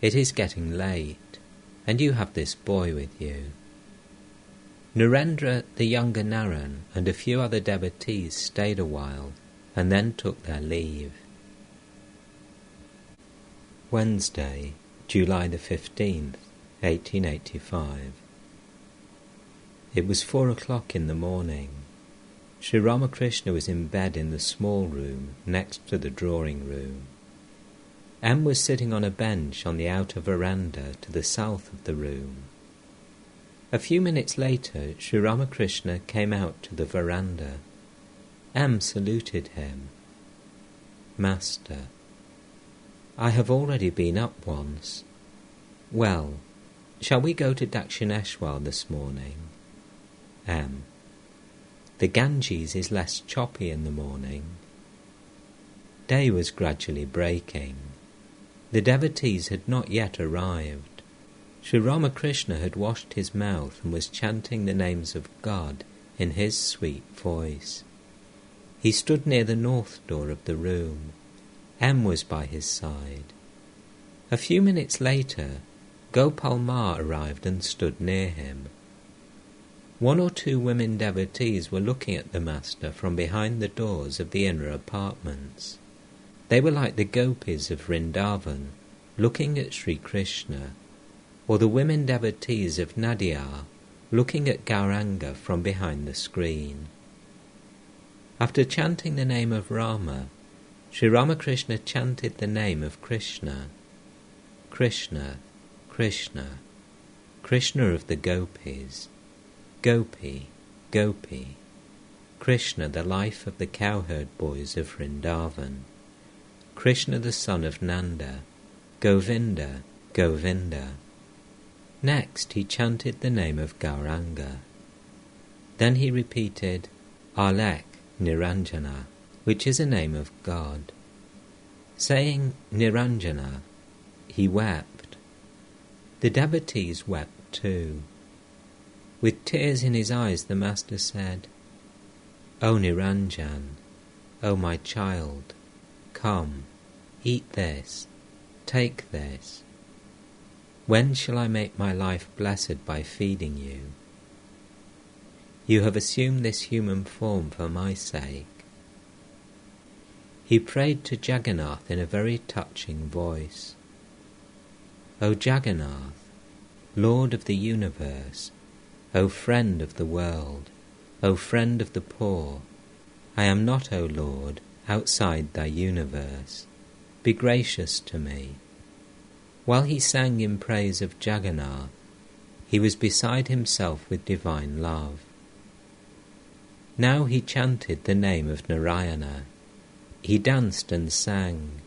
It is getting late, and you have this boy with you. Narendra, the younger Naren, and a few other devotees stayed a while, and then took their leave. Wednesday, July the 15th, 1885. It was 4 o'clock in the morning. Sri Ramakrishna was in bed in the small room next to the drawing room. M was sitting on a bench on the outer veranda to the south of the room. A few minutes later, Sri Ramakrishna came out to the veranda. M saluted him. Master, I have already been up once. Well, shall we go to Dakshineshwar this morning? M. The Ganges is less choppy in the morning. Day was gradually breaking. The devotees had not yet arrived. Sri Ramakrishna had washed his mouth and was chanting the names of God in his sweet voice. He stood near the north door of the room. M was by his side. A few minutes later, Gopal Ma arrived and stood near him. One or two women devotees were looking at the Master from behind the doors of the inner apartments. They were like the gopis of Vrindavan, looking at Sri Krishna, or the women devotees of Nadiyar, looking at Gauranga from behind the screen. After chanting the name of Rama, Sri Ramakrishna chanted the name of Krishna. Krishna, Krishna, Krishna of the gopis. Gopi, Gopi, Krishna, the life of the cowherd boys of Vrindavan. Krishna, the son of Nanda. Govinda, Govinda. Next he chanted the name of Gauranga. Then he repeated Alek Niranjana, which is a name of God. Saying Niranjana, he wept. The devotees wept too. With tears in his eyes, the Master said, O Niranjan, O my child, come, eat this, take this. When shall I make my life blessed by feeding you? You have assumed this human form for my sake. He prayed to Jagannath in a very touching voice. O Jagannath, Lord of the universe, O friend of the world, O friend of the poor, I am not, O Lord, outside thy universe. Be gracious to me. While he sang in praise of Jagannath, he was beside himself with divine love. Now he chanted the name of Narayana. He danced and sang,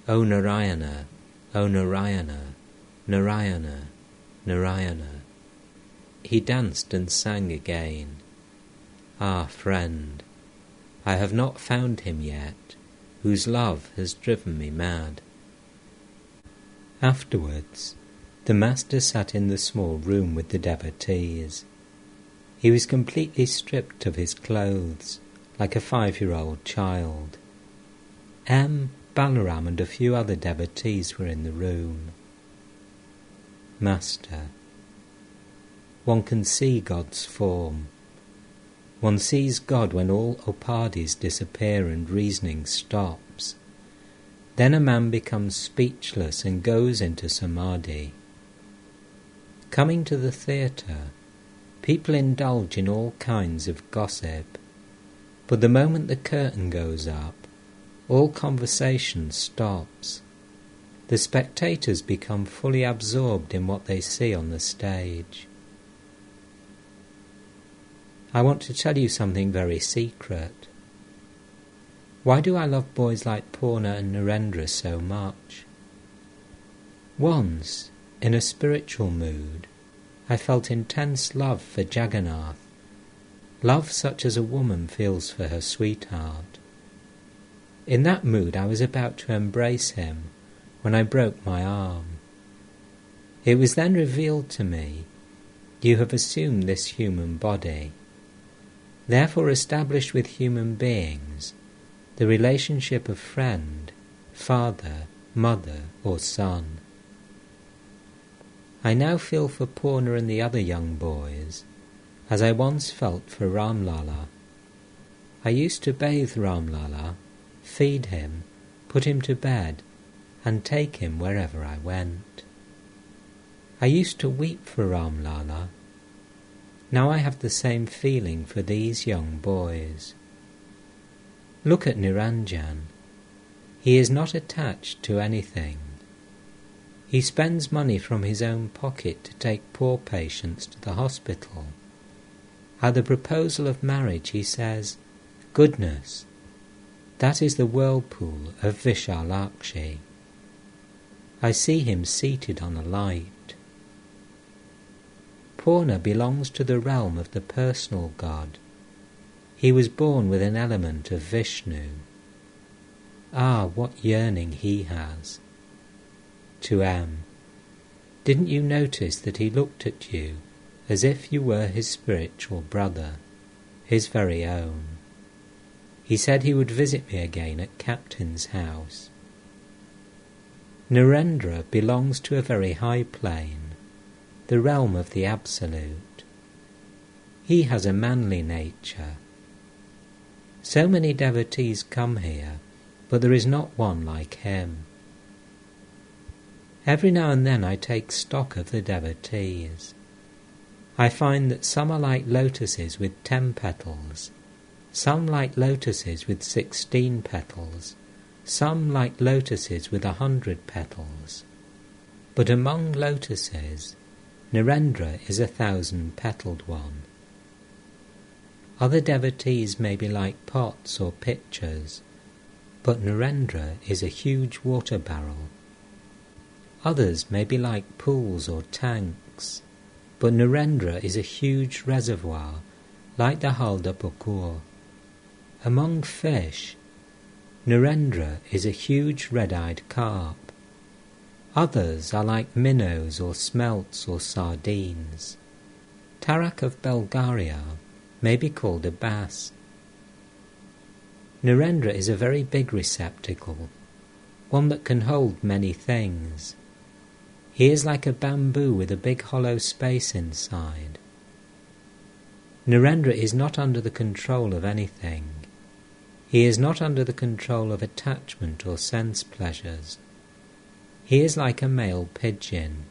O Narayana, O Narayana, Narayana, Narayana. He danced and sang again. Ah, friend, I have not found him yet, whose love has driven me mad. Afterwards, the Master sat in the small room with the devotees. He was completely stripped of his clothes, like a 5-year-old child. M, Balaram and a few other devotees were in the room. Master, one can see God's form. One sees God when all upadhis disappear and reasoning stops. Then a man becomes speechless and goes into samadhi. Coming to the theatre, people indulge in all kinds of gossip, but the moment the curtain goes up, all conversation stops. The spectators become fully absorbed in what they see on the stage. I want to tell you something very secret. Why do I love boys like Purna and Narendra so much? Once, in a spiritual mood, I felt intense love for Jagannath, love such as a woman feels for her sweetheart. In that mood I was about to embrace him when I broke my arm. It was then revealed to me, you have assumed this human body. Therefore establish with human beings the relationship of friend, father, mother or son. I now feel for Purna and the other young boys as I once felt for Ram Lala. I used to bathe Ram Lala, feed him, put him to bed and take him wherever I went. I used to weep for Ram Lala. Now I have the same feeling for these young boys. Look at Niranjan. He is not attached to anything. He spends money from his own pocket to take poor patients to the hospital. At the proposal of marriage he says, "Goodness, that is the whirlpool of Vishalakshi." I see him seated on a light. Purna belongs to the realm of the personal God. He was born with an element of Vishnu. Ah, what yearning he has. To M. Didn't you notice that he looked at you as if you were his spiritual brother, his very own? He said he would visit me again at Captain's house. Narendra belongs to a very high plane, the realm of the Absolute. He has a manly nature. So many devotees come here, but there is not one like him. Every now and then I take stock of the devotees. I find that some are like lotuses with 10 petals, some like lotuses with 16 petals, some like lotuses with 100 petals. But among lotuses, Narendra is 1,000-petaled one. Other devotees may be like pots or pitchers, but Narendra is a huge water barrel. Others may be like pools or tanks, but Narendra is a huge reservoir, like the Halda Pukur. Among fish, Narendra is a huge red-eyed carp. Others are like minnows or smelts or sardines. Tarak of Bulgaria may be called a bass. Narendra is a very big receptacle, one that can hold many things. He is like a bamboo with a big hollow space inside. Narendra is not under the control of anything. He is not under the control of attachment or sense pleasures. He is like a male pigeon.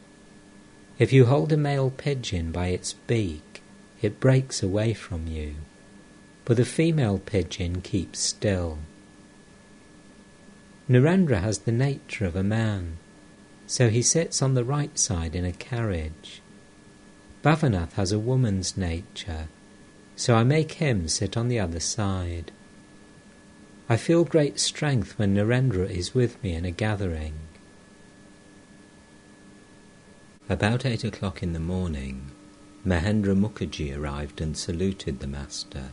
If you hold a male pigeon by its beak, it breaks away from you, but the female pigeon keeps still. Narendra has the nature of a man, so he sits on the right side in a carriage. Bhavanath has a woman's nature, so I make him sit on the other side. I feel great strength when Narendra is with me in a gathering. About 8 o'clock in the morning, Mahendra Mukherjee arrived and saluted the Master.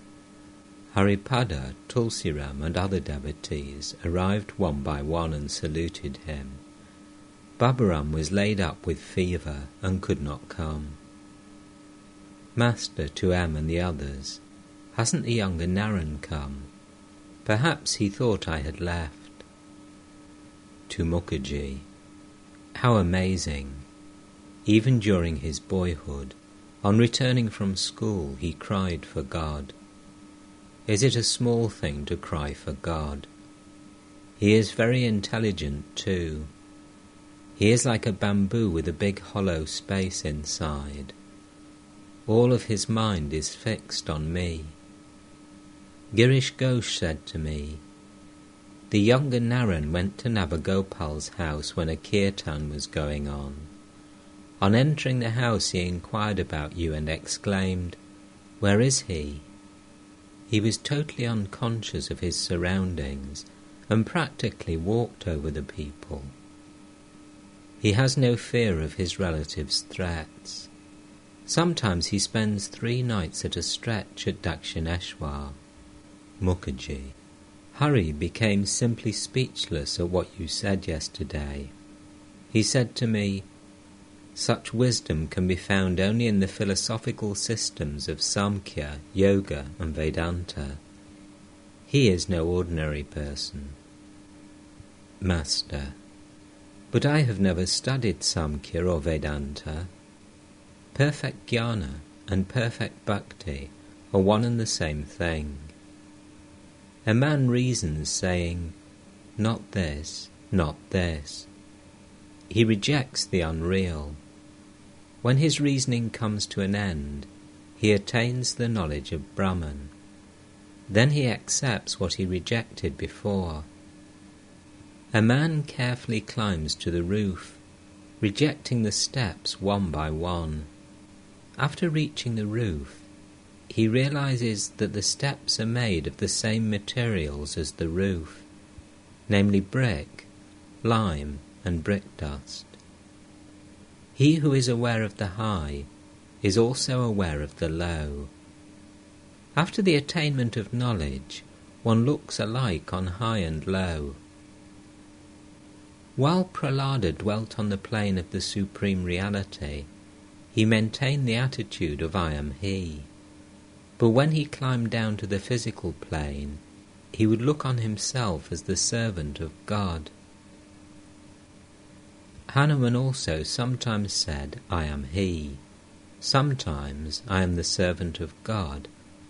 Haripada, Tulsiram and other devotees arrived one by one and saluted him. Baburam was laid up with fever and could not come. Master, to M and the others, hasn't the younger Naran come? Perhaps he thought I had left. To Mukherjee, how amazing! Even during his boyhood, on returning from school, he cried for God. Is it a small thing to cry for God? He is very intelligent too. He is like a bamboo with a big hollow space inside. All of his mind is fixed on me. Girish Ghosh said to me, the younger Naran went to Navagopal's house when a kirtan was going on. On entering the house he inquired about you and exclaimed, "Where is he?" He was totally unconscious of his surroundings and practically walked over the people. He has no fear of his relatives' threats. Sometimes he spends 3 nights at a stretch at Dakshineshwar. Mukherjee, Hari became simply speechless at what you said yesterday. He said to me, such wisdom can be found only in the philosophical systems of Samkhya, Yoga and Vedanta. He is no ordinary person. Master, but I have never studied Samkhya or Vedanta. Perfect jnana and perfect bhakti are one and the same thing. A man reasons saying, not this, not this. He rejects the unreal. When his reasoning comes to an end, he attains the knowledge of Brahman. Then he accepts what he rejected before. A man carefully climbs to the roof, rejecting the steps one by one. After reaching the roof, he realizes that the steps are made of the same materials as the roof, namely brick, lime, and brick dust. He who is aware of the high is also aware of the low. After the attainment of knowledge, one looks alike on high and low. While Prahlada dwelt on the plane of the Supreme Reality, he maintained the attitude of I am He. But when he climbed down to the physical plane, he would look on himself as the servant of God. Hanuman also sometimes said, I am He. Sometimes I am the servant of God.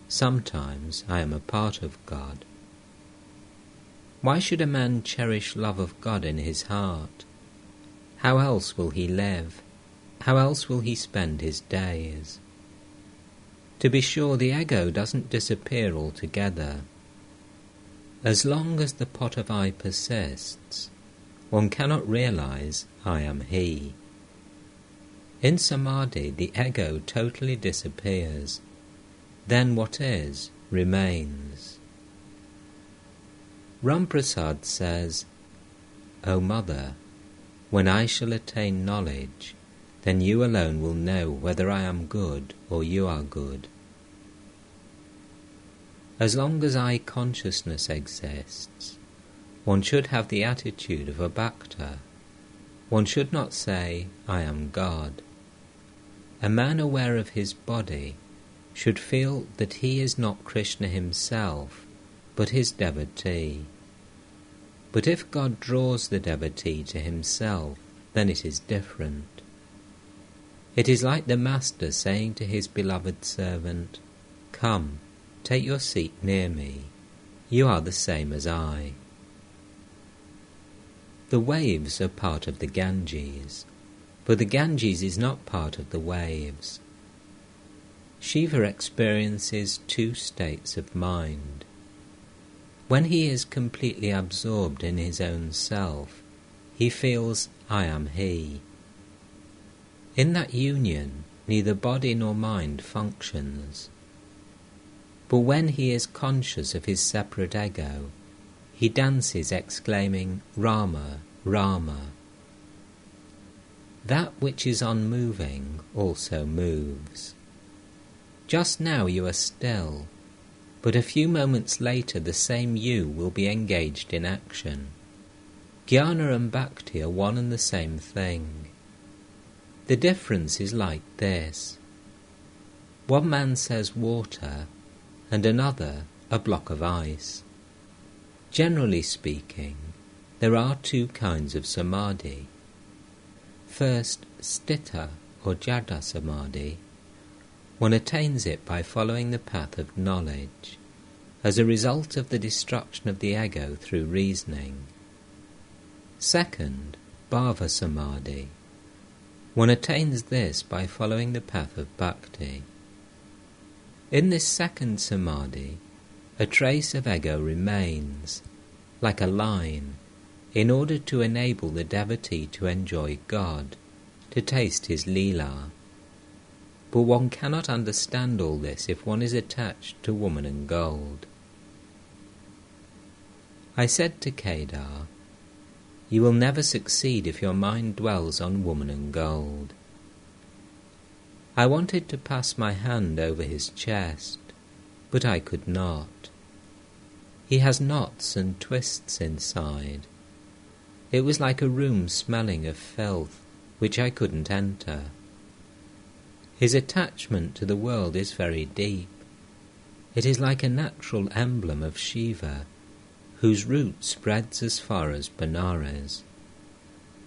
Sometimes I am a part of God. Why should a man cherish love of God in his heart? How else will he live? How else will he spend his days? To be sure, the ego doesn't disappear altogether. As long as the pot of I persists, one cannot realize I am He. In samadhi, the ego totally disappears. Then what is, remains. Ramprasad says, O Mother, when I shall attain knowledge, then you alone will know whether I am good or you are good. As long as I consciousness exists, one should have the attitude of a bhakta. One should not say, I am God. A man aware of his body should feel that he is not Krishna himself, but his devotee. But if God draws the devotee to himself, then it is different. It is like the master saying to his beloved servant, Come, take your seat near me. You are the same as I. The waves are part of the Ganges, but the Ganges is not part of the waves. Shiva experiences two states of mind. When he is completely absorbed in his own self, he feels, I am He. In that union, neither body nor mind functions. But when he is conscious of his separate ego, he dances exclaiming, Rama, Rama. That which is unmoving also moves. Just now you are still, but a few moments later the same you will be engaged in action. Jnana and bhakti are one and the same thing. The difference is like this. One man says water, and another a block of ice. Generally speaking, there are two kinds of samadhi. First, sthita or jada samadhi. One attains it by following the path of knowledge, as a result of the destruction of the ego through reasoning. Second, bhava samadhi. One attains this by following the path of bhakti. In this second samadhi, a trace of ego remains, like a line, in order to enable the devotee to enjoy God, to taste his leela. But one cannot understand all this if one is attached to woman and gold. I said to Kedar, you will never succeed if your mind dwells on woman and gold. I wanted to pass my hand over his chest, but I could not. He has knots and twists inside. It was like a room smelling of filth, which I couldn't enter. His attachment to the world is very deep. It is like a natural emblem of Shiva, whose root spreads as far as Benares.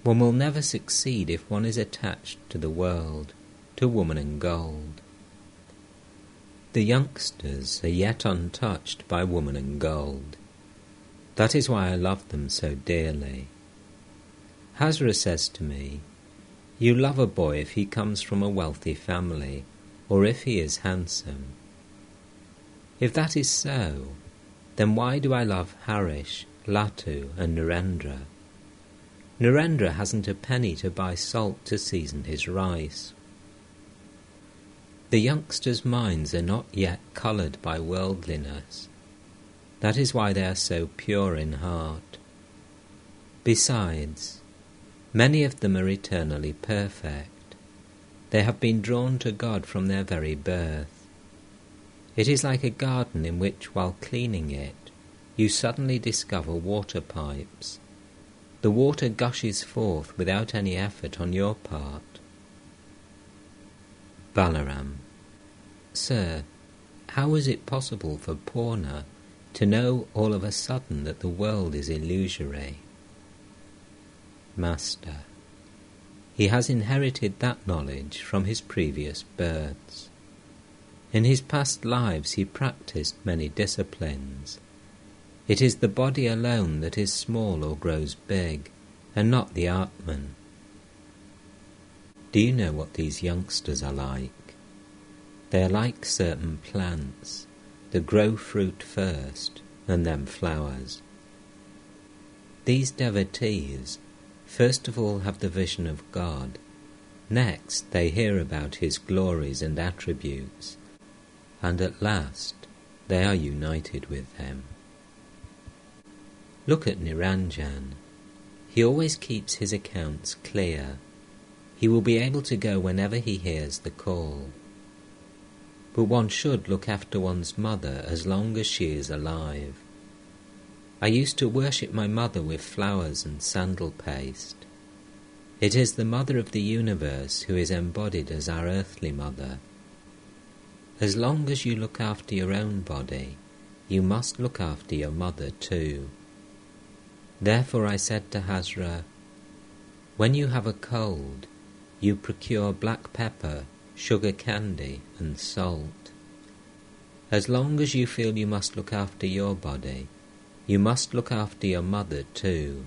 One will never succeed if one is attached to the world, to woman and gold. The youngsters are yet untouched by woman and gold. That is why I love them so dearly. Hazra says to me, you love a boy if he comes from a wealthy family, or if he is handsome. If that is so, then why do I love Harish, Latu and Narendra? Narendra hasn't a penny to buy salt to season his rice. The youngsters' minds are not yet coloured by worldliness. That is why they are so pure in heart. Besides, many of them are eternally perfect. They have been drawn to God from their very birth. It is like a garden in which, while cleaning it, you suddenly discover water pipes. The water gushes forth without any effort on your part. Balaram: Sir, how is it possible for Purna to know all of a sudden that the world is illusory? Master: He has inherited that knowledge from his previous births. In his past lives he practiced many disciplines. It is the body alone that is small or grows big, and not the Atman. Do you know what these youngsters are like? They are like certain plants that grow fruit first and then flowers. These devotees first of all have the vision of God. Next they hear about his glories and attributes, and at last they are united with him. Look at Niranjan. He always keeps his accounts clear. He will be able to go whenever he hears the call. But one should look after one's mother as long as she is alive. I used to worship my mother with flowers and sandal paste. It is the mother of the universe who is embodied as our earthly mother. As long as you look after your own body, you must look after your mother too. Therefore I said to Hazra, when you have a cold, you procure black pepper, sugar candy and salt. As long as you feel you must look after your body, you must look after your mother too.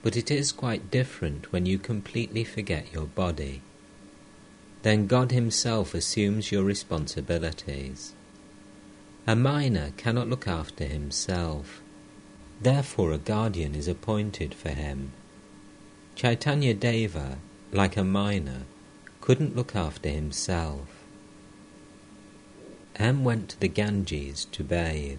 But it is quite different when you completely forget your body. Then God himself assumes your responsibilities. A minor cannot look after himself. Therefore a guardian is appointed for him. Chaitanya Deva, like a minor, couldn't look after himself. M went to the Ganges to bathe.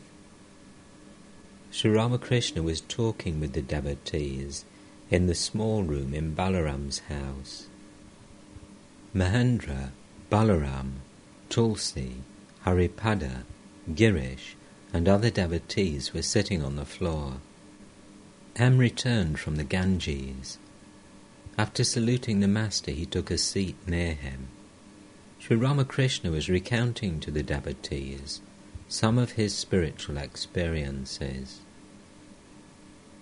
Sri Ramakrishna was talking with the devotees in the small room in Balaram's house. Mahendra, Balaram, Tulsi, Haripada, Girish and other devotees were sitting on the floor. M returned from the Ganges. After saluting the master, he took a seat near him. Sri Ramakrishna was recounting to the devotees some of his spiritual experiences.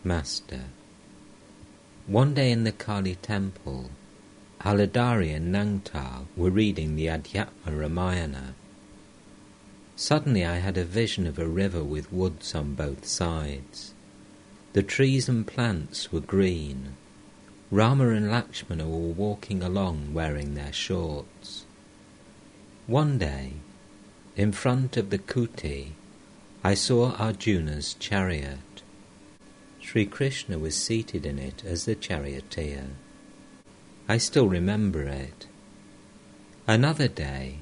Master: One day in the Kali temple, Aladari and Nangtar were reading the Adhyatma Ramayana. Suddenly I had a vision of a river with woods on both sides. The trees and plants were green. Rama and Lakshmana were walking along wearing their shorts. One day, in front of the kuti, I saw Arjuna's chariot. Sri Krishna was seated in it as the charioteer. I still remember it. Another day,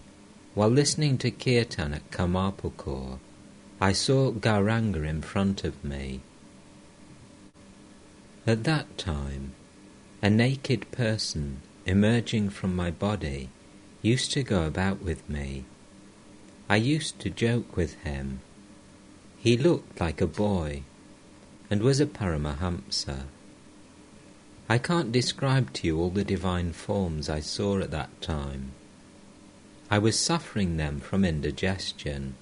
while listening to Kirtan at Kamarpukur, I saw Gauranga in front of me. At that time, a naked person emerging from my body used to go about with me. I used to joke with him. He looked like a boy and was a Paramahamsa. I can't describe to you all the divine forms I saw at that time. I was suffering them from indigestion,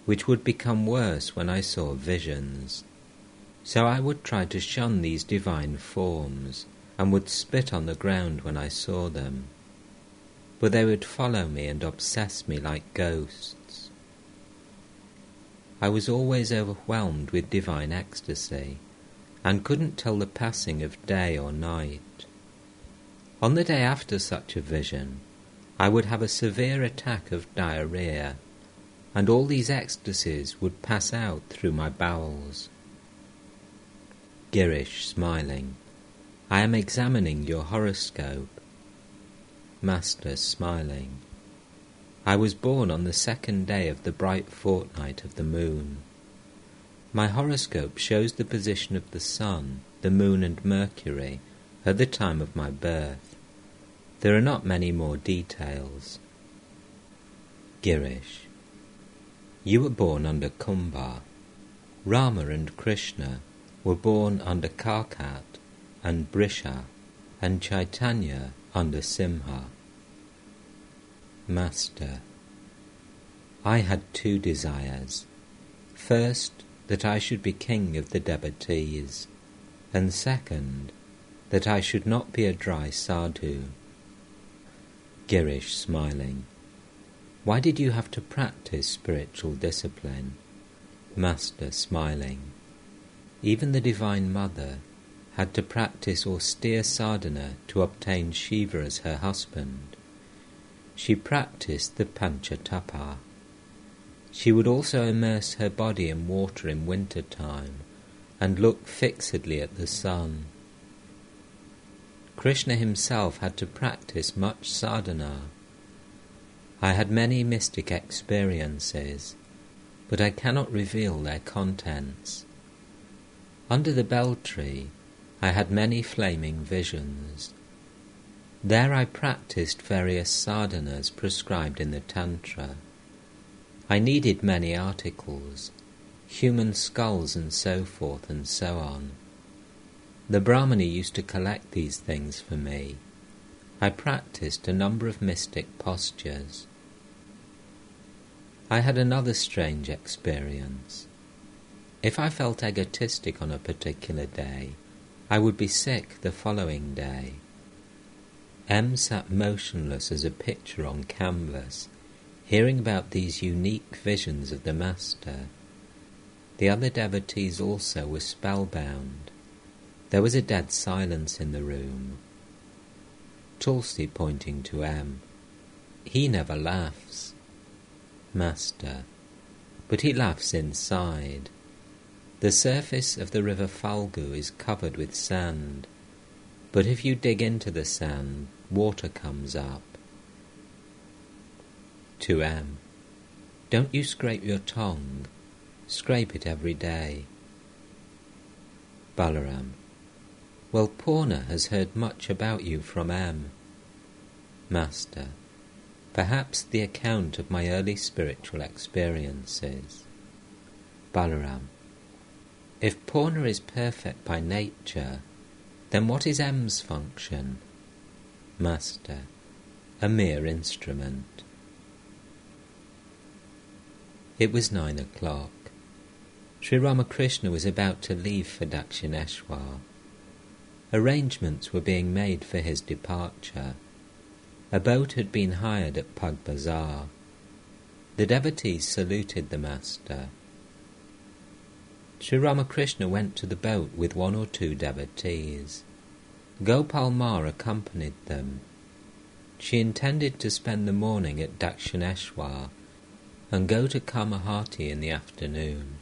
which would become worse when I saw visions. So I would try to shun these divine forms and would spit on the ground when I saw them. But they would follow me and obsess me like ghosts. I was always overwhelmed with divine ecstasy and couldn't tell the passing of day or night. On the day after such a vision, I would have a severe attack of diarrhea, and all these ecstasies would pass out through my bowels. Girish, smiling. I am examining your horoscope. Master, smiling. I was born on the 2nd day of the bright fortnight of the moon. My horoscope shows the position of the sun, the moon and Mercury at the time of my birth. There are not many more details. Girish. You were born under Kumbha. Rama and Krishna were born under Karkat and Brisha, and Chaitanya under Simha. Master. I had 2 desires. First, that I should be king of the devotees, and second, that I should not be a dry sadhu. Girish, smiling. Why did you have to practice spiritual discipline? Master, smiling. Even the Divine Mother had to practice austere sadhana to obtain Shiva as her husband. She practiced the Panchatapa. She would also immerse her body in water in winter time and look fixedly at the sun. Krishna himself had to practice much sadhana. I had many mystic experiences, but I cannot reveal their contents. Under the bel tree, I had many flaming visions. There I practiced various sadhanas prescribed in the Tantra. I needed many articles, human skulls and so forth and so on. The Brahmani used to collect these things for me. I practiced a number of mystic postures. I had another strange experience. If I felt egotistic on a particular day, I would be sick the following day. M sat motionless as a picture on canvas, hearing about these unique visions of the Master. The other devotees also were spellbound. There was a dead silence in the room. Tulsi, pointing to M. He never laughs. Master. But he laughs inside. The surface of the river Falgu is covered with sand, but if you dig into the sand, water comes up. To M. Don't you scrape your tongue. Scrape it every day. Balaram. Well, Purna has heard much about you from M. Master. Perhaps the account of my early spiritual experiences. Balaram. If Purna is perfect by nature, then what is M's function? Master. A mere instrument. It was 9 o'clock. Sri Ramakrishna was about to leave for Dakshineshwar. Arrangements were being made for his departure. A boat had been hired at Pug Bazar. The devotees saluted the Master. Sri Ramakrishna went to the boat with 1 or 2 devotees. Gopal Ma accompanied them. She intended to spend the morning at Dakshineshwar and go to Kamahati in the afternoon.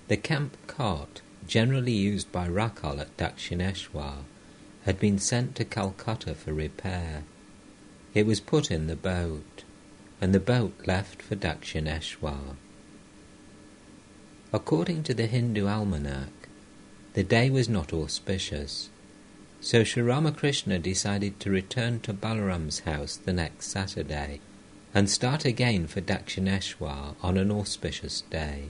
The camp cart, generally used by Rakal at Dakshineshwar, had been sent to Calcutta for repair. It was put in the boat, and the boat left for Dakshineshwar. According to the Hindu almanac, the day was not auspicious, so Sri Ramakrishna decided to return to Balaram's house the next Saturday and start again for Dakshineshwar on an auspicious day.